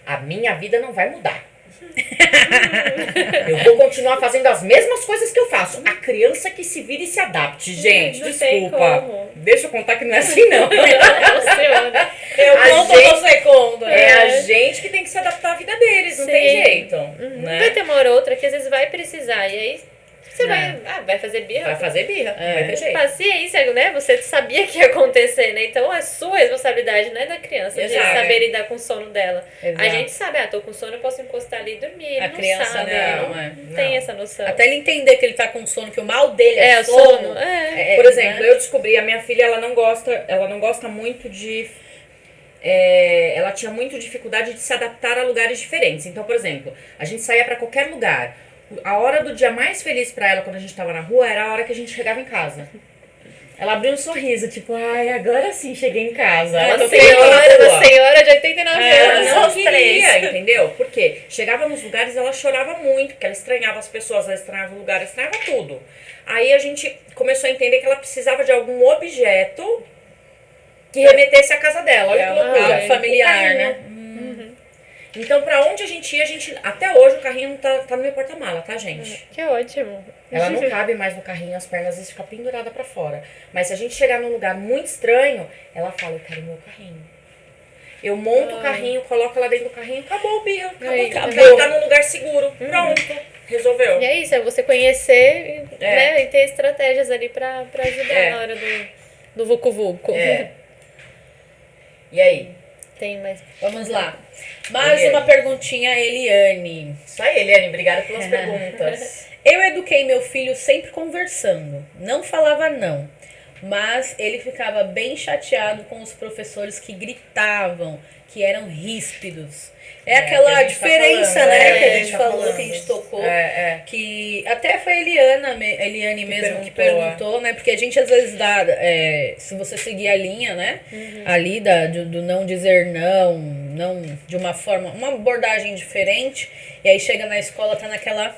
a minha vida não vai mudar. Eu vou continuar fazendo as mesmas coisas que eu faço. A criança que se vira e se adapte. Gente, Não tem desculpa. como. Deixa eu contar que não é assim, não. Funciona. Eu A conto, gente- você conta. É a gente que tem que se adaptar à vida deles, não tem Sim. jeito. Vai Né? ter uma hora ou outra que às vezes vai precisar. E aí você vai fazer birra. Vai fazer birra, não vai ter jeito. Paciência, né? Você sabia que ia acontecer, né? Então é sua responsabilidade, não é da criança, de Exato. saber lidar com o sono dela. Exato. A gente sabe, tô com sono, eu posso encostar ali e dormir. Ele A não criança sabe, não, ele é. não tem Não. essa noção. Até ele entender que ele tá com sono, que o mal dele É, é, o sono. Por exemplo, eu descobri, a minha filha, ela não gosta muito de... ela tinha muito dificuldade de se adaptar a lugares diferentes. Então, por exemplo, a gente saía pra qualquer lugar. A hora do dia mais feliz pra ela, quando a gente tava na rua, era a hora que a gente chegava em casa. Ela abriu um sorriso, tipo, ai, agora sim cheguei em casa. Ela Uma tô feliz na rua. senhora de 89 Ela anos, não os três. queria, entendeu? Porque chegava nos lugares, ela chorava muito, porque ela estranhava as pessoas, ela estranhava o lugar, ela estranhava tudo. Aí a gente começou a entender que ela precisava de algum objeto que remetesse à casa dela. Olha que loucura. algo familiar, O carrinho. né? Então, pra onde a gente ia, até hoje o carrinho tá no meu porta-mala, tá, gente? Que ótimo. Ela não cabe mais no carrinho, as pernas às vezes ficam penduradas pra fora. Mas se a gente chegar num lugar muito estranho, ela fala, eu quero meu carrinho. Eu monto o carrinho, coloco ela dentro do carrinho, acabou o birra. Aí, Acabou. acabou. Ela tá num lugar seguro. Pronto. Resolveu. E é isso, é você conhecer né, e ter estratégias ali pra ajudar na hora do vucu-vucu. É. E aí? Tem mais. Vamos lá. Mais Eliane. uma perguntinha, Eliane. Isso aí, Eliane. Obrigada pelas perguntas. Eu eduquei meu filho sempre conversando. Não falava não. Mas ele ficava bem chateado com os professores que gritavam, que eram ríspidos. É aquela diferença, falando, né, que a que gente tá falou, falando. que a gente tocou. Que Até foi a Eliane mesmo que perguntou, né? Porque a gente às vezes dá, se você seguir a linha, né? Ali do não dizer não de uma forma, uma abordagem diferente, e aí chega na escola, tá naquela...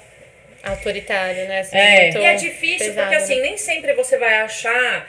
autoritário, né? Assim, E é difícil pesado, porque assim, né? nem sempre você vai achar...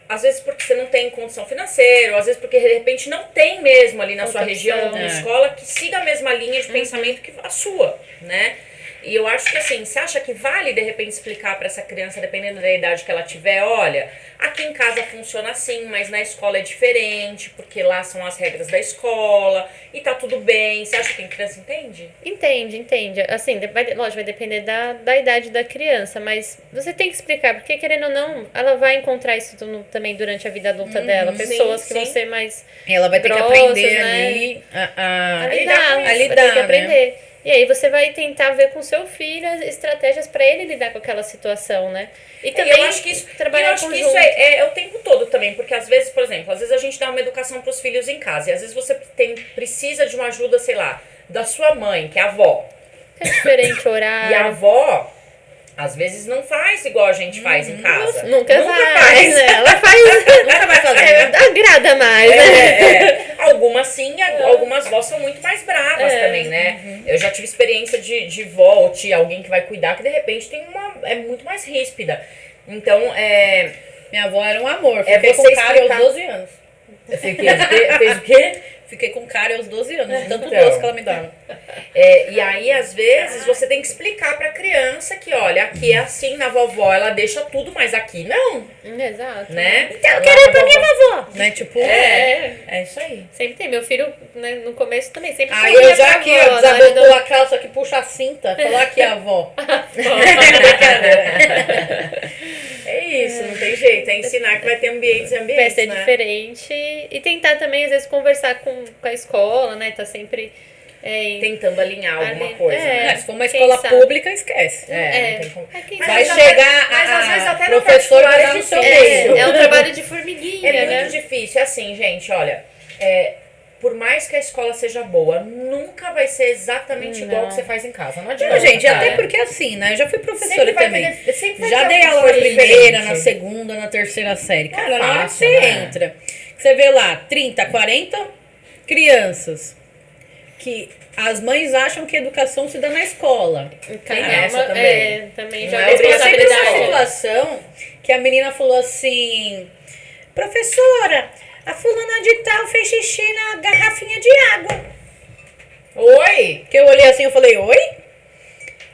às vezes porque você não tem condição financeira, ou às vezes porque de repente não tem mesmo ali na sua região alguma escola que siga a mesma linha de pensamento que a sua, né? E eu acho que assim, você acha que vale de repente explicar para essa criança, dependendo da idade que ela tiver, olha, aqui em casa funciona assim, mas na escola é diferente, porque lá são as regras da escola, e tá tudo bem. Você acha que a criança entende? Entende. Assim, lógico, vai depender da idade da criança, mas você tem que explicar, porque querendo ou não, ela vai encontrar isso também durante a vida adulta dela. Pessoas que vão ser mais ela vai ter que grossas, aprender né? ali a lidar, vai ter que né? aprender. E aí você vai tentar ver com seu filho as estratégias para ele lidar com aquela situação, né? E também eu acho que isso, trabalhar eu acho que isso é o tempo todo também, porque às vezes, por exemplo, às vezes a gente dá uma educação para os filhos em casa, e às vezes você precisa de uma ajuda, sei lá, da sua mãe, que é a avó. É diferente horário. E a avó, às vezes, não faz igual a gente faz em casa. Nunca faz, né? Ela faz. Nunca vai fazer, né? Agrada mais, né? Algumas sim, algumas vós são muito mais bravas também, né? Eu já tive experiência de vó ou tia, alguém que vai cuidar, que de repente é muito mais ríspida. Então, Minha avó era um amor. Fiquei você com cárie aos explicar- 12 anos. fez o quê? Fiquei com cárie aos 12 anos, de tanto Então. doce que ela me dava. E aí, às vezes, você tem que explicar pra criança que, olha, aqui é assim, na vovó ela deixa tudo, mas aqui não, Exato. né? Então, eu Lá quero ir na pra minha vovó- vovó. Né? Tipo, É isso aí. Sempre tem. Meu filho, né, no começo também, sempre Aí corria eu já pra aqui, avó, ó, na hora desabotou do- a calça que puxa a cinta. Falou aqui, a avó. É isso, não tem jeito. É ensinar que vai ter ambientes e Vai ambientes, ser né? diferente. E tentar também, às vezes, conversar com a escola, né? Tá sempre... Tentando alinhar alguma Ali- coisa, é. né? Se for uma Quem escola sabe? pública, esquece. Não tem como. Quem Vai sabe- chegar mas às vezes a até no professora particular vai é dar no seu difícil. meio. É um trabalho de formiguinha, É né? muito difícil. É assim, gente, olha, por mais que a escola seja boa, nunca vai ser exatamente igual ao que você faz em casa. Não adianta. Não, gente, cara. até porque assim, né? Eu já fui Sempre professora vai também. sempre vai Já ter dei alguma aula na coisa primeira, diferente. na segunda, na terceira série. Não Cara, é na hora que fácil, você né? entra, você vê lá 30, 40 crianças que as mães acham que educação se dá na escola. Tem Cada essa uma- também. também Não já é tem Eu passei por uma responsabilidade. situação que a menina falou assim: professora, a fulana de tal fez xixi na garrafinha de água. Oi? Que eu olhei assim e falei, oi?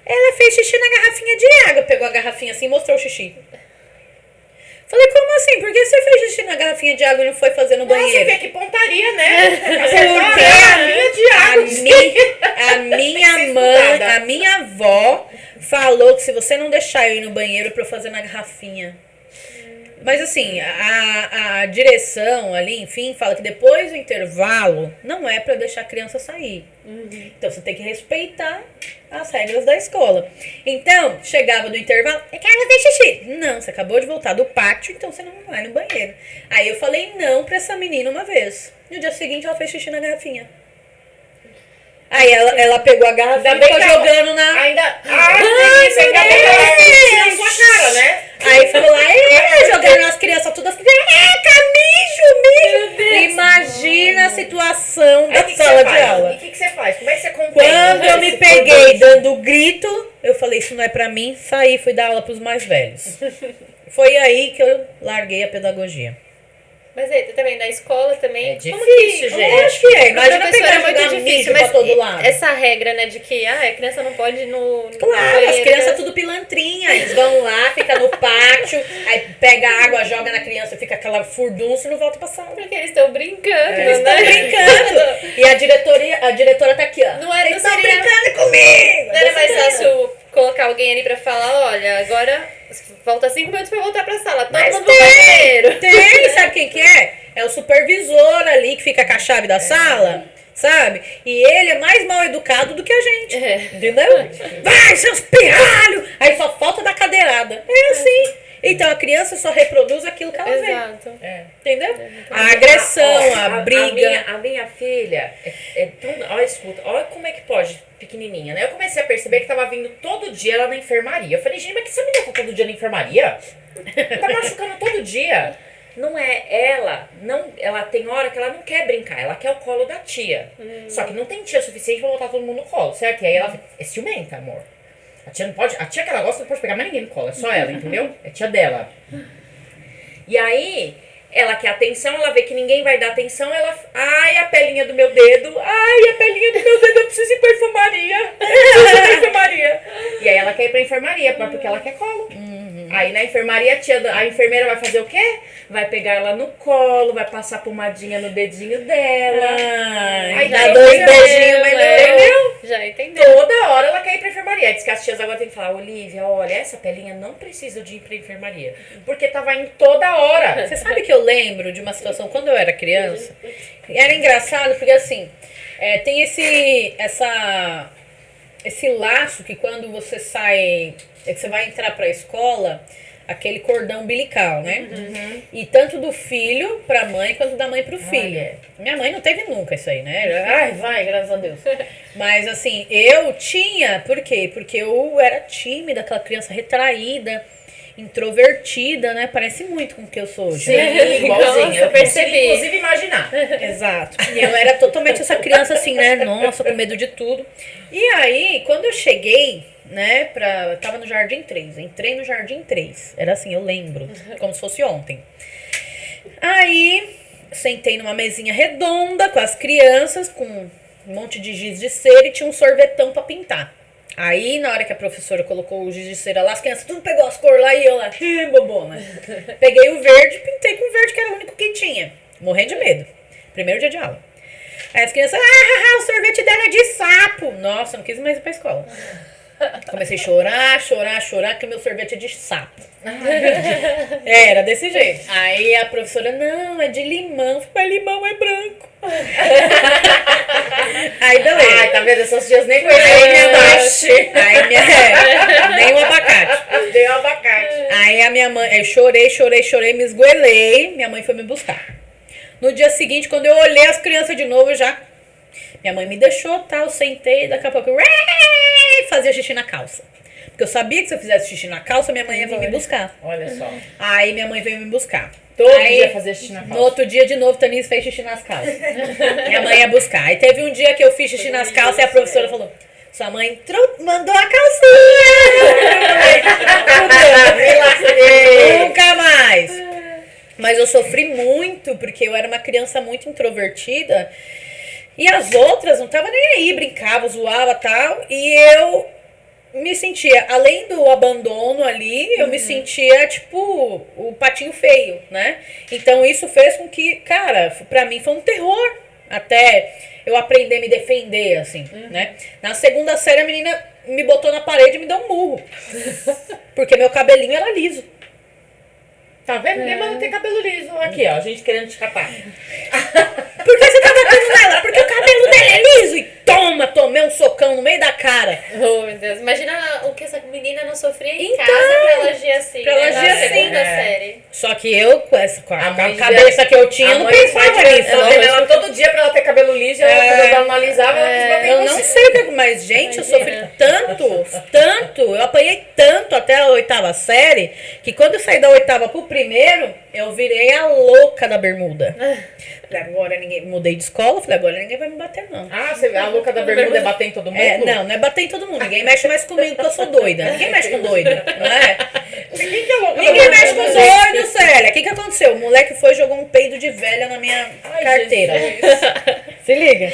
Ela fez xixi na garrafinha de água. Pegou a garrafinha assim e mostrou o xixi. Falei, como assim? Por que você fez xixi na garrafinha de água e não foi fazer no Nossa, banheiro? Fê, que pontaria, né? Porque Garrafinha de água. a minha ser mãe, estudada. a minha avó falou que se você não deixar eu ir no banheiro pra eu fazer na garrafinha. Mas assim, a direção ali, enfim, fala que depois do intervalo não é pra deixar a criança sair. Então você tem que respeitar as regras da escola. Então, chegava do intervalo, eu quero fazer xixi. Não, você acabou de voltar do pátio, então você não vai no banheiro. Aí eu falei não pra essa menina uma vez. No dia seguinte ela fez xixi na garrafinha. Aí ela pegou a garrafinha e Ainda bem ficou que ela- jogando na... Ainda. Delícia, ainda bem que ela fez na sua cara, né? Aí falou lá, jogando as crianças todas, mijo. Imagina a situação Aí da o que sala você de faz? aula. E o que você faz? Como é que você compreende? Quando eu me peguei dando grito, eu falei, isso não é pra mim, saí, fui dar aula pros mais velhos. Foi aí que eu larguei a pedagogia. Mas aí, também, na escola também... É difícil, como que- gente. Eu acho que é, imagina Professor, pegar é e muito jogar difícil, mijo pra mas todo lado. essa regra, né, de que a criança não pode ir no Claro, banheiro, as crianças né? tudo pilantrinha, eles vão lá, fica no pátio, aí pega a água, joga na criança, fica aquela furdunça e não volta pra sala. Porque eles estão brincando, Eles né? estão brincando. E a diretora tá aqui, ó. Não é- Vocês não estão seria- brincando comigo. Não era mais fácil colocar alguém ali pra falar, olha, agora falta 5 minutos pra voltar pra sala, todo Mas mundo vai pro banheiro. Tem, sabe quem que é? É o supervisor ali que fica com a chave da sala, sabe? E ele é mais mal educado do que a gente, entendeu? Vai, seus pirralhos! Aí só falta dar cadeirada. É assim. Então, criança só reproduz aquilo que ela vê. Exato. Entendeu? A agressão, a briga. A minha filha é tão. Olha, escuta, olha como é que pode, pequenininha, né? Eu comecei a perceber que tava vindo todo dia ela na enfermaria. Eu falei, gente, mas que essa menina tá todo dia na enfermaria? Tá machucando todo dia. Não é ela, não, ela tem hora que ela não quer brincar, ela quer o colo da tia. Só que não tem tia suficiente pra botar todo mundo no colo, certo? E aí ela é ciumenta, amor. A tia não pode, a tia que ela gosta não pode pegar mais ninguém no colo, é só ela, entendeu? É tia dela. E aí, ela quer atenção, ela vê que ninguém vai dar atenção, ela, ai, a pelinha do meu dedo, ai, a pelinha do meu dedo, eu preciso ir pra enfermaria, E aí ela quer ir pra enfermaria, porque ela quer colo. Aí na enfermaria a enfermeira vai fazer o quê? Vai pegar ela no colo, vai passar pomadinha no dedinho dela. Aí dá 2 beijinhos, entendeu? Já entendeu. Toda hora ela quer ir pra enfermaria. Diz que as tias agora tem que falar, Olivia, olha, essa pelinha não precisa de ir pra enfermaria. Porque tava indo toda hora. Você sabe que eu lembro de uma situação quando eu era criança? Era engraçado porque assim, tem esse laço que quando você sai, que você vai entrar pra escola, aquele cordão umbilical, né? E tanto do filho pra mãe quanto da mãe pro filho. Minha mãe não teve nunca isso aí, né? Ai, vai, graças a Deus. Mas assim, eu tinha, por quê? Porque eu era tímida, aquela criança retraída, introvertida, né? Parece muito com o que eu sou hoje. Sim, igualzinho. Nossa, Eu percebi. consegui, inclusive, imaginar. Exato. E eu era totalmente essa criança assim, né? Nossa, com medo de tudo. E aí, quando eu cheguei, né, eu tava no Jardim 3. Entrei no Jardim 3. Era assim, eu lembro. Como se fosse ontem. Aí, sentei numa mesinha redonda com as crianças, com um monte de giz de cera e tinha um sorvetão pra pintar. Aí, na hora que a professora colocou o giz de cera lá, as crianças tudo pegou as cores lá e eu lá, bobona. Peguei o verde, pintei com o verde, que era o único que tinha. Morrendo de medo. Primeiro dia de aula. Aí as crianças, o sorvete dela é de sapo. Nossa, não quis mais ir pra escola. Comecei a chorar, que o meu sorvete é de sapo. Era desse jeito. Aí a professora, não, é de limão. Mas limão é branco. Aí beleza. Ai, tá vendo? Essas dias nem conhecem minha mãe. Nem o abacate. Dei o abacate. Aí a minha mãe, eu chorei, me esgoelei. Minha mãe foi me buscar. No dia seguinte, quando eu olhei as crianças de novo, minha mãe me deixou, eu sentei, daqui a pouco eu fazia xixi na calça. Porque eu sabia que se eu fizesse xixi na calça, minha mãe ia vir me buscar. Olha só. Aí minha mãe veio me buscar. Todo dia fazia xixi na calça. No outro dia, de novo, Tanis fez xixi nas calças. Minha mãe ia buscar. Aí teve um dia que eu fiz xixi nas calças e a professora falou, sua mãe mandou a calcinha. Nunca mais. Mas eu sofri muito, porque eu era uma criança muito introvertida. E as outras não estavam nem aí, brincava, zoava e tal. E eu me sentia, além do abandono ali, eu me sentia, tipo, o patinho feio, né? Então isso fez com que, cara, pra mim foi um terror. Até eu aprender a me defender, assim, né? Na segunda série, a menina me botou na parede e me deu um murro. Porque meu cabelinho era liso. Tá vendo? Ninguém manda ter cabelo liso. Aqui, ó, a gente querendo te capar. Por que você tá batendo nela? Porque o cabelo dela é liso. E tomei um socão no meio da cara. Oh, meu Deus. Imagina o que essa menina não sofria em casa pra ela agir assim. Pra ela agir na assim. segunda série. Só que eu, com a mãe cabeça que eu tinha, eu não pensava nisso. Ela teve ela todo dia pra ela ter cabelo liso, ela cabelo dela não alisava, ela quis bater em Eu não você. sei o que, mas gente, eu sofri tanto, eu apanhei tanto até a 8ª série, que quando eu saí da 8ª pro primeiro, eu virei a louca da bermuda. Falei, agora mudei de escola, falei, agora ninguém vai me bater não. Ah, a louca da bermuda é bater em todo mundo? Não é bater em todo mundo, ninguém mexe mais comigo porque eu sou doida, ninguém mexe com doida, não é? Ninguém que é louca Ninguém da mexe com bermuda. doido, Célia. O que aconteceu? O moleque foi e jogou um peido de velha na minha carteira. Se liga.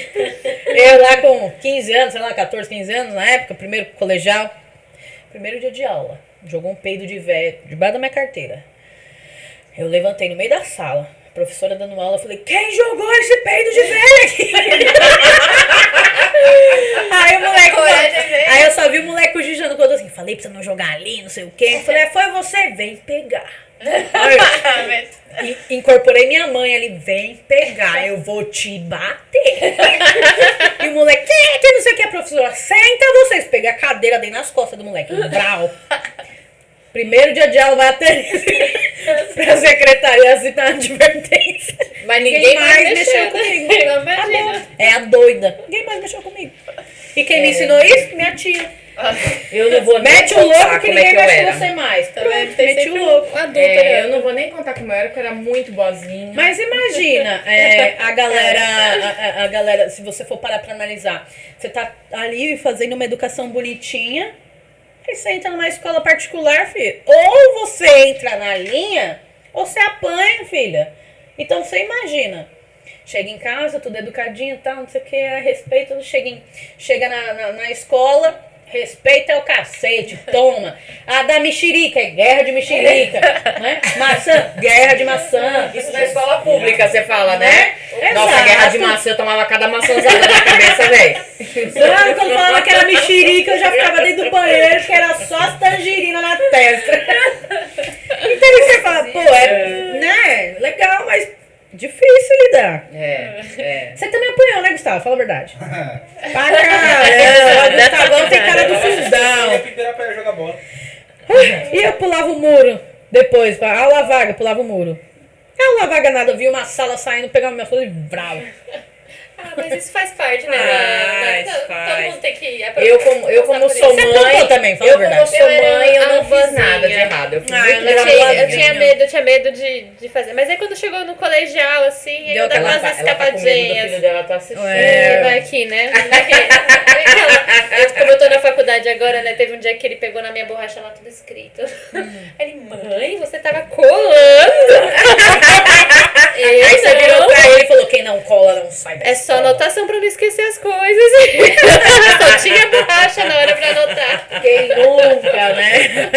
Eu lá com 15 anos, sei lá, 14, 15 anos na época, primeiro colegial, primeiro dia de aula, jogou um peido de velha debaixo da minha carteira. Eu levantei no meio da sala, a professora dando aula, eu falei, quem jogou esse peido de velha aqui? Aí o moleque, aí eu só vi o moleque cochichando quando assim, falei pra você não jogar ali, não sei o quê. Eu falei, foi você, vem pegar. Aí, incorporei minha mãe ali, vem pegar, eu vou te bater. E o moleque, que não sei o que, a professora, senta vocês. Peguei a cadeira, dei nas costas do moleque, brau. Primeiro dia de aula vai até pra secretaria assinar a advertência. Mas ninguém mais mexeu comigo. Imagina. É a doida. Ninguém mais mexeu comigo. E quem me ensinou isso? Minha tia. Eu não vou nem Mete o contar louco que como é ninguém que eu mexe era. com você mais. Tá Também vendo? tem Mete sempre o louco. um adulto, né? Eu não vou nem contar como eu era, porque eu era muito boazinha. Mas imagina, a galera, se você for parar pra analisar, você tá ali fazendo uma educação bonitinha, aí você entra numa escola particular, filho. Ou você entra na linha, ou você apanha, filha. Então você imagina. Chega em casa, tudo educadinho e tal, não sei o que, respeito, chega na escola, respeito é o cacete, toma. A da mexerica, é guerra de mexerica, né? Maçã, guerra de maçã. Isso na escola pública, você fala, né? Exato. Nossa, guerra de maçã, eu tomava cada maçãzada na cabeça, velho. Claro, quando falava que era mexerica, eu já ficava dentro do banheiro, que era só as tangerinas na testa. Então aí você fala, pô, né, legal, mas difícil lidar. Você também apanhou, né, Gustavo? Fala a verdade. Para caramba, o Gustavão tem cara do Eu ia fundão. primeiro pra jogar bola. E eu pulava o muro depois, aula vaga, pulava o muro. Aula vaga nada, eu vi uma sala saindo, pegava minha folha e brava. Mas isso faz parte, né? Todo mundo tem que Eu como sou Você mãe, aprontou também, fala a eu como verdade. sou mãe, eu não a fiz nada de boazinha. errado. Eu fiz Ah, muito eu de era boazinha. Eu tinha medo de fazer. Mas aí quando chegou no colegial, assim, aí Deu eu dava aquela- umas Ela tá com medo do filho escapadinhas. dela tá assistindo. Vai aqui, né? Como eu tô na faculdade agora, né? Teve um dia que ele pegou na minha borracha lá tudo escrito. Aí ele, mãe, você tava colando. Aí você virou pra ele e falou, quem não cola não sai da É só escola. anotação pra não esquecer as coisas. Só tinha borracha na hora pra anotar. Quem nunca, né?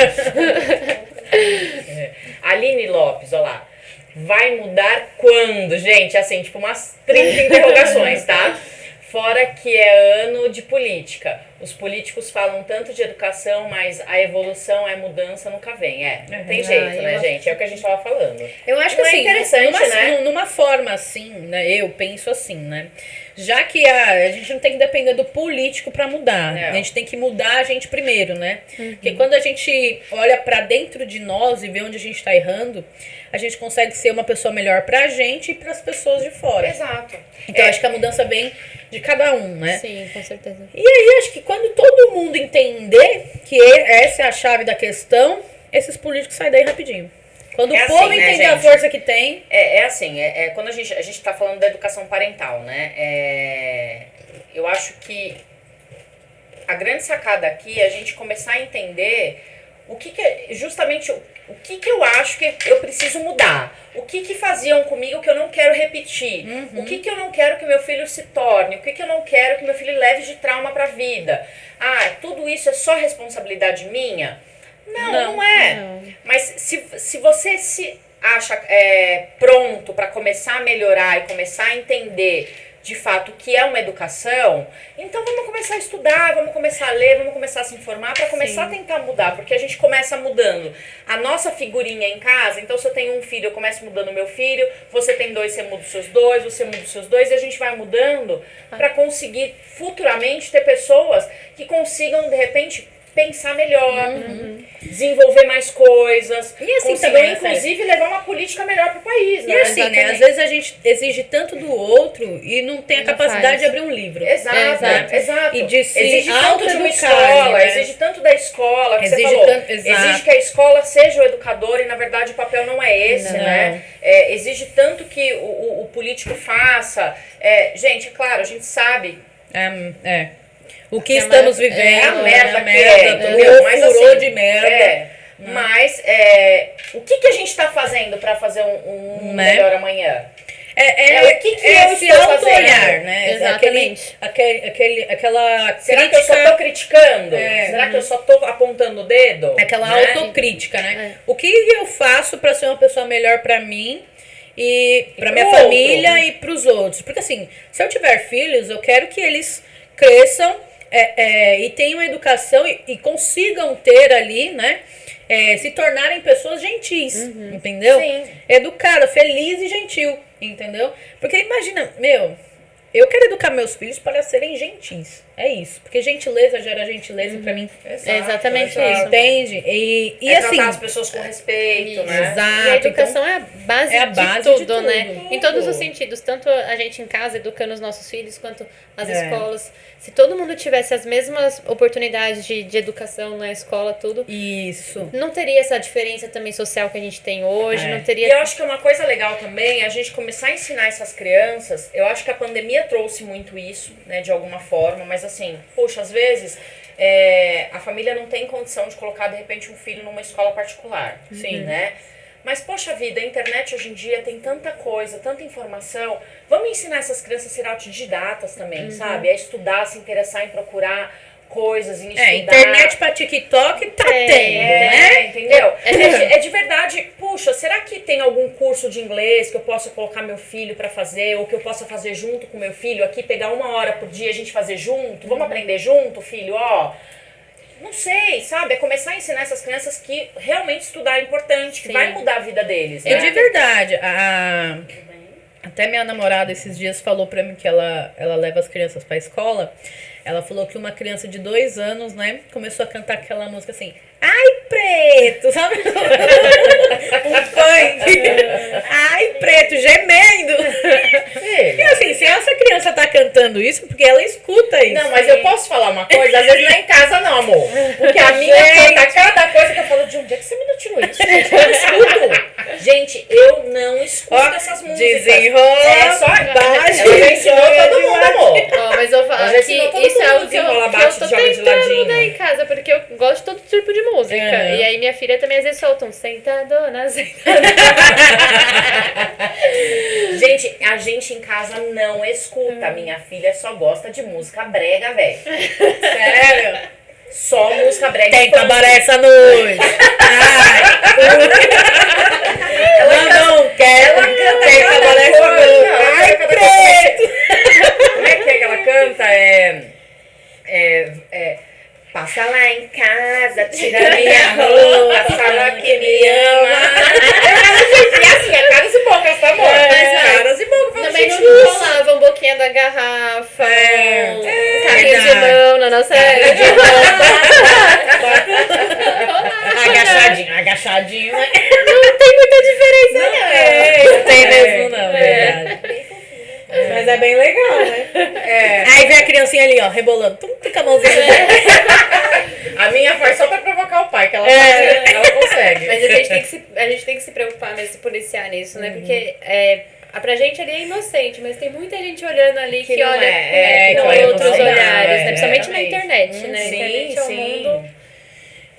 Aline Lopes, olha lá. Vai mudar quando? Gente, assim, tipo umas 30 interrogações, tá? Fora que é ano de política. Os políticos falam tanto de educação, mas a evolução, a mudança nunca vem. Não tem jeito, né, gente? É o que a gente tava falando. Eu acho que Não é assim, interessante, né? numa forma assim, né? Eu penso assim, né? Já que a gente não tem que depender do político pra mudar. Não. A gente tem que mudar a gente primeiro, né? Porque quando a gente olha pra dentro de nós e vê onde a gente tá errando, a gente consegue ser uma pessoa melhor pra gente e pras pessoas de fora. Exato. Então acho que a mudança vem de cada um, né? Sim, com certeza. E aí, acho que quando todo mundo entender que essa é a chave da questão, esses políticos saem daí rapidinho. Quando É o povo assim, né, entender a gente? força que tem, Quando a gente tá falando da educação parental, né? Eu acho que a grande sacada aqui é a gente começar a entender justamente o que eu acho que eu preciso mudar. O que faziam comigo que eu não quero repetir. O que eu não quero que meu filho se torne. O que eu não quero que meu filho leve de trauma pra vida. Tudo isso é só responsabilidade minha? Não é. Não. Mas se você se acha pronto para começar a melhorar e começar a entender de fato o que é uma educação, então vamos começar a estudar, vamos começar a ler, vamos começar a se informar para começar a tentar mudar, porque a gente começa mudando a nossa figurinha em casa. Então, se eu tenho um filho, eu começo mudando o meu filho, você tem dois, você muda os seus dois, você muda os seus dois, e a gente vai mudando para conseguir futuramente ter pessoas que consigam, de repente, pensar melhor, desenvolver mais coisas, E assim consigam, também, inclusive, levar uma política melhor pro país, e né? assim, né? Exatamente. Às vezes a gente exige tanto do outro e não tem a Não capacidade faz. de abrir um livro. Exato, exato. E de se exige tanto de uma autoeducar, escola, né? exige tanto da escola, que Exige você falou. tanto- exato. Exige que a escola seja o educador e, na verdade, o papel não é esse, Não. né? Exige tanto que o político faça. Gente, é claro, a gente sabe. O que É estamos uma- vivendo, É a merda que entendeu? mas Furor assim, de merda. Mas o que a gente está fazendo para fazer um Né? melhor amanhã? O que eu se estou auto-olhar, fazendo, né? Exatamente. Aquela Será que eu só crítica, tô criticando? É. Será que eu só tô apontando o dedo? aquela né? autocrítica, né? É. O que eu faço para ser uma pessoa melhor para mim e para pro minha outro. família e para os outros? Porque assim, se eu tiver filhos, eu quero que eles cresçam e tenham educação e consigam ter ali, né? Se tornarem pessoas gentis, entendeu? Sim. Educada, feliz e gentil, entendeu? Porque imagina, eu quero educar meus filhos para serem gentis. É isso. Porque gentileza gera gentileza pra mim. É exatamente isso. Entende? E É assim. tratar as pessoas com respeito, né? Exato. E a educação é a base, de tudo, tudo. né? Em todos os sentidos. Tanto a gente em casa educando os nossos filhos, quanto as escolas. Se todo mundo tivesse as mesmas oportunidades de educação na escola, tudo, Isso. não teria essa diferença também social que a gente tem hoje, não teria... E eu acho que uma coisa legal também é a gente começar a ensinar essas crianças. Eu acho que a pandemia trouxe muito isso, né, de alguma forma, mas assim, poxa, às vezes a família não tem condição de colocar, de repente, um filho numa escola particular. Sim, né? Mas, poxa vida, a internet hoje em dia tem tanta coisa, tanta informação. Vamos ensinar essas crianças a ser autodidatas também, sabe? A estudar, se interessar em procurar coisas, em estudar. Internet pra TikTok tá tendo, né? Entendeu? É de verdade, puxa, será que tem algum curso de inglês que eu possa colocar meu filho pra fazer, ou que eu possa fazer junto com meu filho aqui, pegar 1 hora por dia, a gente fazer junto? Vamos aprender junto, filho, ó... Não sei, sabe? É começar a ensinar essas crianças que realmente estudar é importante, que vai mudar a vida deles, né? E de verdade, até minha namorada esses dias falou pra mim que ela leva as crianças pra escola. Ela falou que uma criança de 2 anos, né, começou a cantar aquela música assim, ai preto, sabe? Um funk. Ai preto, gemendo. E assim, se essa criança tá cantando isso, porque ela escuta isso. Não, mas eu posso falar uma coisa? Às vezes não é em casa não, amor. Porque a minha canta cada coisa que eu falo, de onde é que você me tirou isso? Gente, eu não escuto. Gente, eu não escuto essas músicas. Desenrola. É só base. Ela já ensinou todo mundo, amor. Ó, mas eu falo que isso é algo que eu tô tentando mudar em casa, porque eu gosto de todo tipo de música. E aí minha filha também às vezes solta um sentadona, sentadona. Gente, a gente em casa não escuta. Minha filha só gosta de música brega, velho. Sério. Só música brega. Tem cabaré essa noite. Não quer. Ela canta Tem cabaré essa noite. Ai, preto. Como é que ela canta? Passa lá em casa, tira minha roupa, fala que me ama. E assim, é caras e bocas, tá bom? Caras e bocas. Também não rolava um boquinha da garrafa, um carrinho de mão na nossa época. Agachadinho, né? Não tem muita diferença, Não tem mesmo, não, verdade. Mas é bem legal, né? Aí vem a criancinha ali, ó, rebolando. Tum, com a mãozinha. A minha faz só pra provocar o pai, que ela, ela consegue. Mas a gente tem que se preocupar mesmo, se policiar nisso, né? Porque pra gente ali é inocente, mas tem muita gente olhando ali que não olha com outros olhares, né? Principalmente na internet, né? Sim, a internet é um mundo...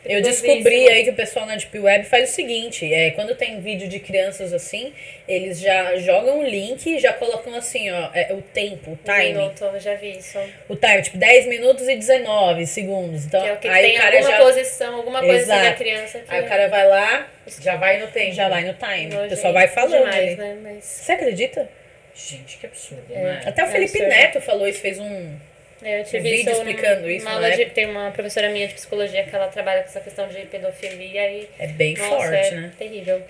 Eu descobri aí que o pessoal na Deep Web faz o seguinte, quando tem vídeo de crianças assim, eles já jogam o link e já colocam assim, ó, o tempo, o time. Eu já vi isso. O time, tipo, 10 minutos e 19 segundos. Então, Que é o que aí tem o cara alguma posição, alguma coisa assim da Exato. criança. Que Aí o cara vai lá, já vai no tempo. já vai no time. O nojento pessoal vai falando demais, ali. né? Mas... Você acredita? Gente, que absurdo, né? Até o Felipe absurdo. Neto falou isso, fez um eu tive vídeo isso explicando isso, numa não aula é? tem uma professora minha de psicologia que ela trabalha com essa questão de pedofilia e... É bem nossa, forte, é né? terrível.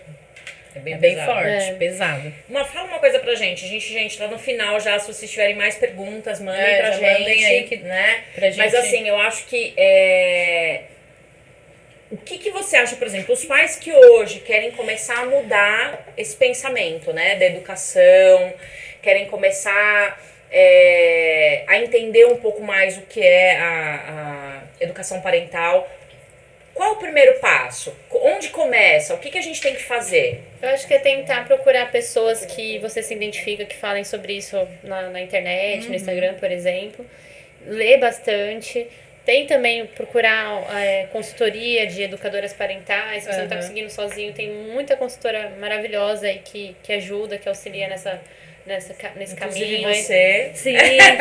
É bem pesado. forte, pesado. Fala uma coisa pra gente. A gente tá no final já. Se vocês tiverem mais perguntas, mandem pra já gente. mandem aí né? pra gente. Mas assim, eu acho que o que você acha, por exemplo, os pais que hoje querem começar a mudar esse pensamento, né? Da educação, querem começar a entender um pouco mais o que é a educação parental. Qual o primeiro passo? Onde começa? O que a gente tem que fazer? Eu acho que é tentar procurar pessoas que você se identifica, que falem sobre isso na internet, no Instagram, por exemplo. Ler bastante. Tem também procurar consultoria de educadoras parentais. Se você não está conseguindo sozinho, tem muita consultora maravilhosa aí que ajuda, que auxilia nesse caminho. Você. Sim. Já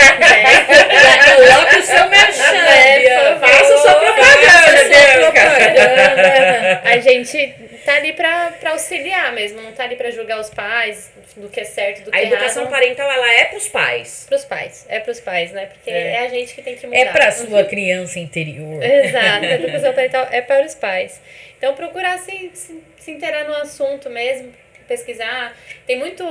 coloca o seu merchan, faça sua propaganda. A gente tá ali pra auxiliar mesmo, não tá ali pra julgar os pais do que é certo, do que é errado. A educação parental, ela é pros pais. Pros pais, né? Porque é a gente que tem que mudar. É pra sua criança interior. Exato, a educação parental é para os pais. Então procurar se inteirar no assunto mesmo, pesquisar. Tem muito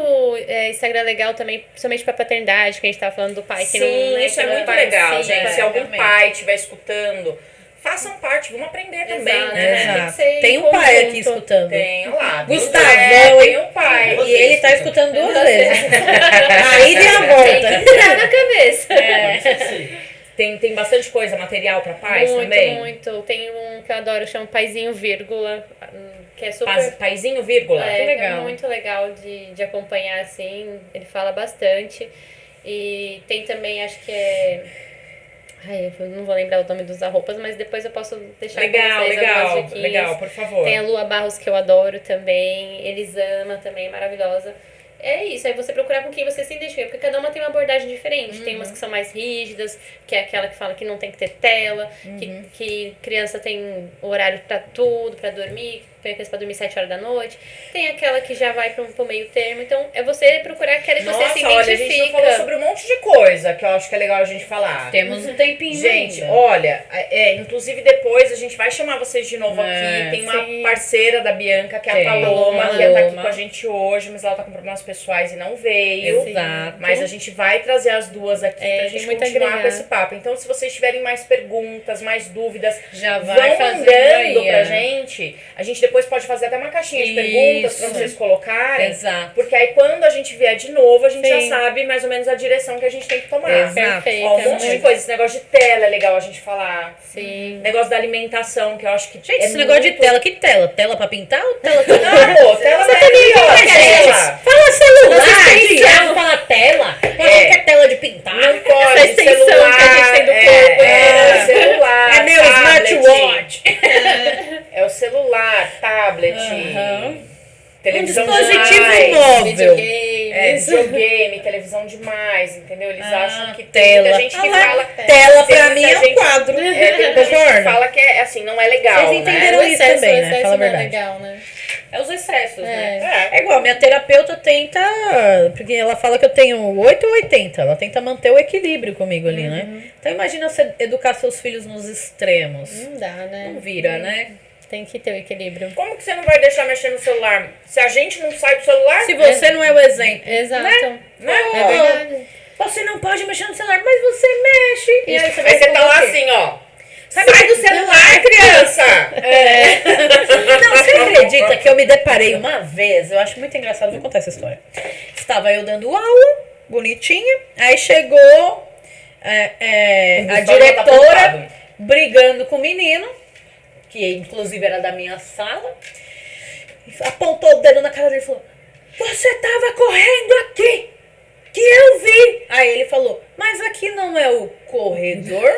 Instagram legal também, principalmente pra paternidade, que a gente tava falando do pai que Sim, não, né, isso é que não muito legal, participa. gente. Se algum realmente. pai estiver escutando, façam parte, vamos aprender também, Exato, né? Tem que Exato. ser Tem em um pai conjunto. aqui escutando. Tem lá. Gustavão, tem hein? um pai. E ele tá escutando duas vezes. Aí Aí deu a volta. Tem que tirar na cabeça. Tem bastante coisa, material pra pais Muito, também? muito. Tem um que eu adoro, chama Paizinho Vírgula, que é super... Paizinho, vírgula? que legal. É muito legal de acompanhar, assim, ele fala bastante. E tem também, acho que é... Ai, eu não vou lembrar o nome dos arropas, mas depois eu posso deixar com Legal, vocês algumas legal, diquinhas. legal, por favor. Tem a Lua Barros, que eu adoro também. Elisama também, maravilhosa. É isso, aí você procurar com quem você se identifica, porque cada uma tem uma abordagem diferente. Tem umas que são mais rígidas, que é aquela que fala que não tem que ter tela, que criança tem horário pra tudo, pra dormir, põe a criança pra dormir 7 horas da noite. Tem aquela que já vai pro meio termo. Então, é você procurar aquela que você se identifica. Olha, a gente não falou sobre um monte de coisa que eu acho que é legal a gente falar. Temos um tempinho Gente, ainda. olha, inclusive depois a gente vai chamar vocês de novo aqui. Tem uma sim. parceira da Bianca, que é a Tem, Paloma, que Paloma. tá aqui com a gente hoje, mas ela tá com problemas pessoais e não veio. Exato. Mas a gente vai trazer as duas aqui pra tem gente muito a continuar agregar. com esse papo. Então, se vocês tiverem mais perguntas, mais dúvidas, Já vai vão fazendo mandando aí, pra é. gente. A gente depois pode fazer até uma caixinha de perguntas pra Isso. vocês colocarem. Exato. Porque aí quando a gente vier de novo, a gente Sim. já sabe mais ou menos a direção que a gente tem que tomar. Exato. Perfeito. Ó, um monte de muito. coisa. Esse negócio de tela é legal a gente falar. Sim. Negócio da alimentação, que eu acho que. Gente, esse negócio de tela, que tela? Tela pra pintar ou tela pra... Não, pô, tela Você vai tá aqui, ó, ligado, tela. Fala celular, Nossa extensão. não fala tela. Qual que é tela de pintar? Não pode, Essa extensão celular, que a gente tem do corpo, é celular, É meu tablet, smartwatch. É o celular, tablet, televisão Um dispositivo demais. móvel. Videogames. Videogame, televisão demais, entendeu? Eles acham que tem tela. muita gente que fala... Tela tem pra muita mim é um gente- quadro. tem muita gente que Concorda? fala que é assim, não é legal, Vocês entenderam né? isso também, né? Fala a não é verdade. legal, né? É os excessos, É. É igual, minha terapeuta tenta, porque ela fala que eu tenho 8 ou 80, ela tenta manter o equilíbrio comigo ali, né? Então imagina você educar seus filhos nos extremos. Não dá, né? Não vira, né? Tem que ter o equilíbrio. Como que você não vai deixar mexer no celular? Se a gente não sai do celular... Se você não é o exemplo. Exato. né? É verdade. Você não pode mexer no celular, mas você mexe. E aí você vai Aí você tá lá responder o quê? assim, ó. Sabe Sai do celular, criança! Não, você acredita que eu me deparei uma vez, eu acho muito engraçado, vou contar essa história. Estava eu dando aula, bonitinha, aí chegou a Gustavo tá diretora preocupado. brigando com o menino, que inclusive era da minha sala, apontou o dedo na cara dele e falou: "Você tava correndo aqui, que eu vi." Aí ele falou: "Mas aqui não é o corredor?"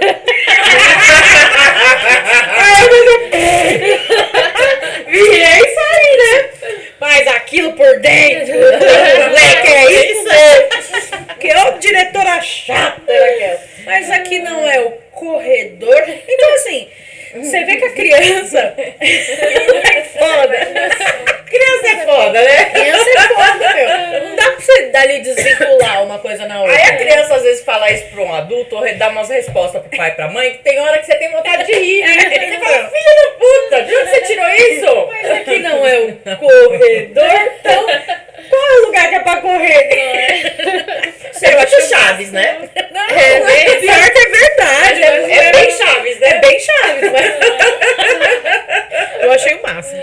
Virei e saí, né? Mas aquilo por dentro, moleque, é isso mesmo. Que ô diretora chata era aquela. Mas aqui não é o corredor. Então, assim, você vê que a criança é foda. Criança é foda, né? Criança é foda, meu. Não dá pra você dali desvincular uma coisa na outra. Aí a criança às vezes fala isso pra um adulto ou dá umas respostas pro pai e pra mãe que tem hora que você tem vontade de rir. Você fala, filha da puta, de onde você tirou isso? Mas aqui não é o corredor, então qual é o lugar que é pra correr? Não é? Você gosta de Chaves, né? Não, pior que é verdade. É bem Chaves, né? É bem Chaves, mas... Eu achei o máximo.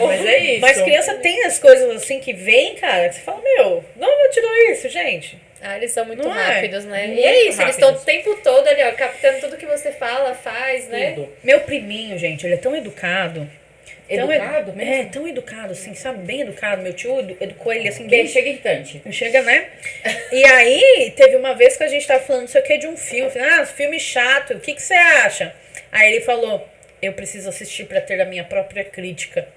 Mas é isso. Mas criança tem as coisas assim que vem, cara, que você fala, meu, de onde eu tirou isso, gente? Ah, eles são muito Não é? rápidos, né? Muito E é isso, eles estão o rápidos. tempo todo ali, ó, captando tudo que você fala, faz, né? Tudo. Meu priminho, gente, ele é tão educado. Educado tão, mesmo? É, tão educado, assim, sabe? Bem educado. Meu tio educou ele, assim, Bem bem... chega irritante. Chega, né? E aí, teve uma vez que a gente tava falando não sei o que de um filme. Ah, filme chato, o que você acha? Aí ele falou, eu preciso assistir pra ter a minha própria crítica.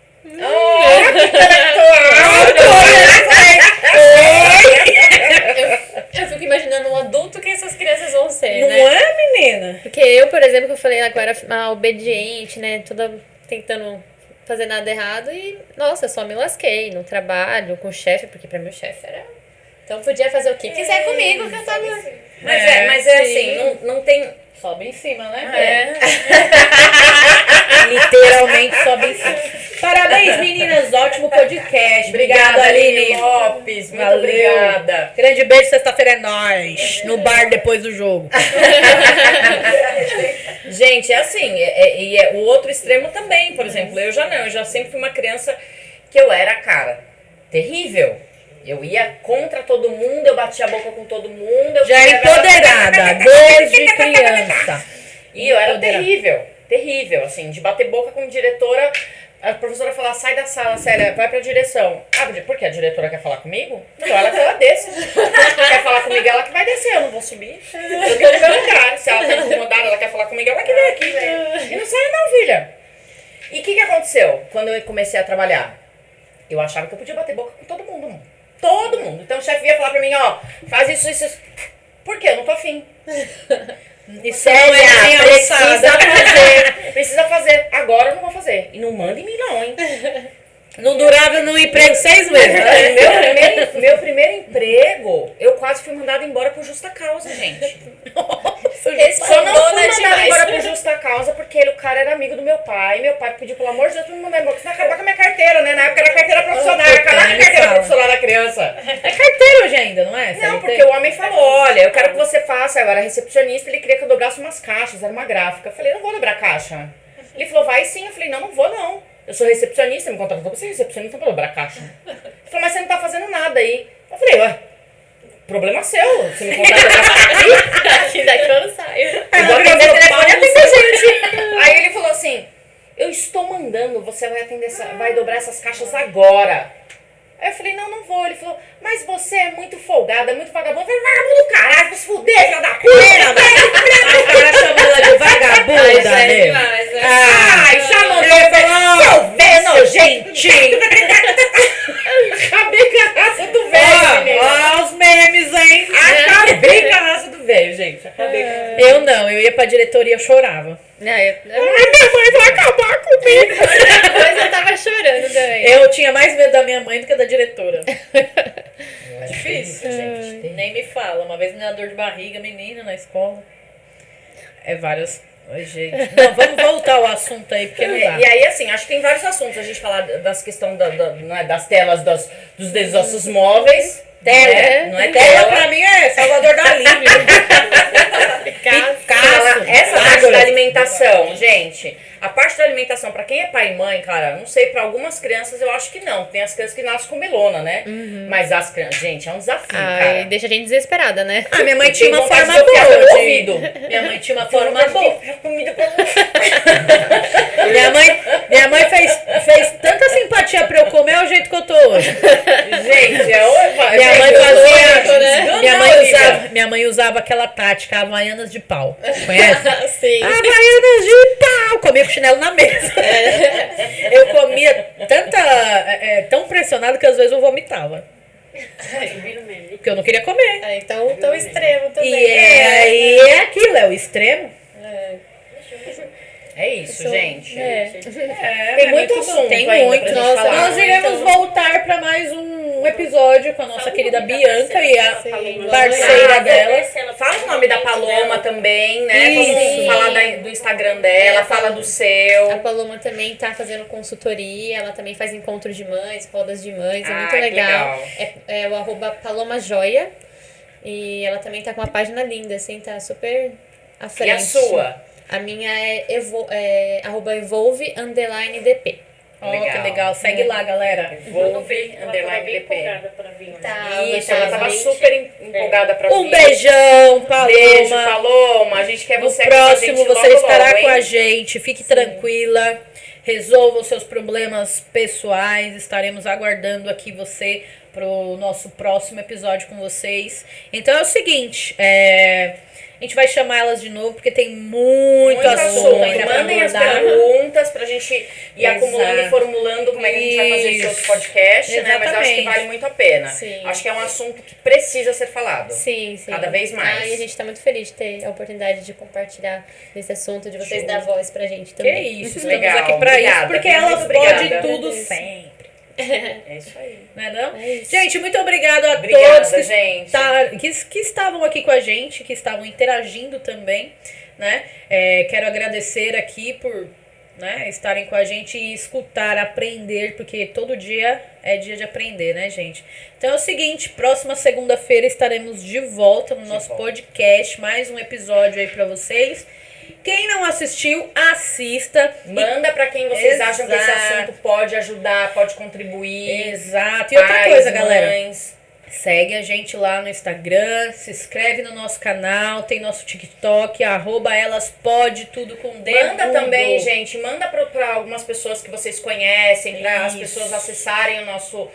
Eu fico imaginando um adulto que essas crianças vão ser, Não né? é, menina? Porque eu, por exemplo, que eu falei agora, obediente, né? Toda tentando fazer nada errado e, nossa, eu só me lasquei no trabalho, com o chefe, porque pra mim o chefe era... Então podia fazer o que quiser comigo, que eu tava... Mas é sim. assim, não tem... Sobe em cima, né? É. Literalmente sobe em cima. Parabéns Parabéns, meninas. Ótimo podcast. Obrigada, Aline Lopes. Muito Valeu. obrigada. Grande beijo, sexta-feira é nóis. No bar depois do jogo. Gente, é assim, o outro extremo também, por exemplo, eu já sempre fui uma criança que eu era, cara, terrível. Eu ia contra todo mundo, eu batia a boca com todo mundo. Já era empoderada, desde criança. E eu era terrível, assim, de bater boca com diretora. A professora falar, sai da sala, Célia, vai pra direção. Ah, por quê? A diretora quer falar comigo? Então ela que ela desce. Quer falar comigo, ela que vai descer, eu não vou subir. Eu quero ver lugar. Se ela tá incomodada, ela quer falar comigo, ela que vem aqui. E não sai não, filha. E o que aconteceu quando eu comecei a trabalhar? Eu achava que eu podia bater boca com todo mundo, mano. Todo mundo. Então o chefe ia falar pra mim, ó, faz isso. Por quê? Eu não tô afim. Célia, precisa fazer. Agora eu não vou fazer. E não manda em mim não, hein? Não durava no emprego 6 meses. Meu primeiro emprego, eu quase fui mandada embora por justa causa, gente. Só não fui mandada embora por justa causa porque o cara era amigo do meu pai. Meu pai pediu, pelo amor de Deus, pra me mandar embora. Senão acabar com a minha carteira, né? Na época era carteira profissional. Acabar com a carteira profissional da criança. É carteira hoje ainda, não é? Não, porque o homem falou, olha, eu quero que você faça. Eu era recepcionista, ele queria que eu dobrasse umas caixas, era uma gráfica. Eu falei, não vou dobrar caixa. Ele falou, vai sim. Eu falei, não vou não. Eu sou recepcionista, me contratou pra ser recepcionista pra dobrar caixa. Ele falou, mas você não tá fazendo nada aí. Eu falei, ué, problema seu. Você me contratou pra ficar aqui? Daqui eu não saio. Eu vou atender o telefone e atender gente. Aí ele falou assim, eu estou mandando, você vai dobrar essas caixas agora. Aí eu falei, não vou. Ele falou, mas você é muito folgada, muito vagabundo. Eu falei, vagabundo do caralho, vai se fuder, filha da puta. Ela chamou ela de vagabunda, meu. Ai, já mandou seu velho nojentinho. Acabei com a raça do velho, menino. Ó os memes, hein? Acabei com a raça do velho, gente. Acabei com a raça. Eu não, eu ia pra diretoria, eu chorava. Minha mãe vai acabar comigo. Depois eu tava chorando também. Eu tinha mais medo da minha mãe do que da diretora. É difícil, gente. Nem me fala. Uma vez me deu dor de barriga, menina, na escola. É várias... Ai, gente. Não, vamos voltar ao assunto aí, porque não dá. E aí, assim, acho que tem vários assuntos. A gente falar das questões das telas dos desossos móveis. Tela, não é Tela pra mim é Salvador Dalí. Essa parte da alimentação, gente. A parte da alimentação, pra quem é pai e mãe, cara, não sei, pra algumas crianças eu acho que não. Tem as crianças que nascem com melona, né? Mas as crianças, gente, é um desafio, cara. Deixa a gente desesperada, né? Ah, minha mãe tinha uma forma boa. Minha mãe tinha uma forma boa. Minha mãe fez tanta simpatia pra eu comer, é o jeito que eu tô hoje. Gente, minha mãe usava aquela tática, Havaianas de pau. Conhece? Sim. Havaianas de pau! Comia com chinelo na mesa. Eu comia tão pressionado que às vezes eu vomitava. Porque eu não queria comer. Então, tão extremo também. E aí é aquilo, é o extremo. É isso, gente. Tem muito assunto. Tem muito. Nós iremos voltar para mais um episódio com a nossa querida Bianca e a parceira dela. Fala o nome da Paloma também, né? Isso. Vamos falar do Instagram dela, fala do seu. A Paloma também tá fazendo consultoria, ela também faz encontros de mães, rodas de mães, é muito que legal. É o _PalomaJoia. E ela também tá com uma página linda, assim, tá super à frente. E a sua? A minha é @evolve_dp. Ó, que legal. Segue lá, galera. Evolve_dp. Tá, Isso, ela tava super empolgada pra vir. Um beijão, Paloma. Beijo, Paloma. A gente quer No você aqui com a próximo gente você logo, estará logo, com hein? a gente. Fique tranquila. Resolva os seus problemas pessoais. Estaremos aguardando aqui você pro nosso próximo episódio com vocês. Então é o seguinte, a gente vai chamar elas de novo, porque tem muito assunto ainda pra Mandem as abordar. perguntas pra gente ir Exato. acumulando e formulando como é que a gente vai fazer esse outro podcast, né? Mas eu acho que Exatamente. vale muito a pena. Sim. Acho que é um assunto que precisa ser falado. Sim. Cada vez mais. E a gente tá muito feliz de ter a oportunidade de compartilhar esse assunto, de vocês Show. dar voz pra gente Que também. isso, estamos Legal, aqui pra obrigada, isso, porque muito elas obrigada. podem tudo Agradeço. sempre. É isso aí. Não é não? É isso. Gente, muito obrigada a Obrigada, todos que, gente. que estavam aqui com a gente, que estavam interagindo também, né? Quero agradecer aqui por né, estarem com a gente e escutar, aprender, porque todo dia é dia de aprender, né, gente? Então é o seguinte, próxima segunda-feira estaremos de volta no nosso podcast, mais um episódio aí pra vocês. Quem não assistiu, assista. Manda pra quem vocês acham que esse assunto pode ajudar, pode contribuir. Exato. E outra coisa, galera. Mães. Segue a gente lá no Instagram, se inscreve no nosso canal, tem nosso TikTok, @elaspod, tudo com D. Manda também, gente, manda pra algumas pessoas que vocês conhecem, para as pessoas acessarem o nosso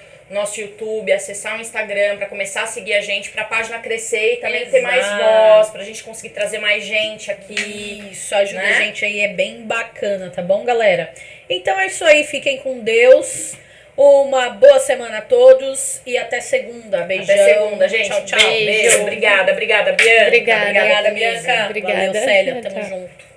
YouTube, acessar o Instagram, para começar a seguir a gente, pra página crescer e também ter mais voz, pra gente conseguir trazer mais gente aqui. Isso, ajuda a gente aí, é bem bacana, tá bom, galera? Então é isso aí, fiquem com Deus. Uma boa semana a todos e até segunda. Beijão. Até segunda, gente. Tchau, tchau. Beijo. Obrigada, Bianca. Obrigada, Bianca. Obrigada. Valeu, Célia. Tamo Tchau. junto.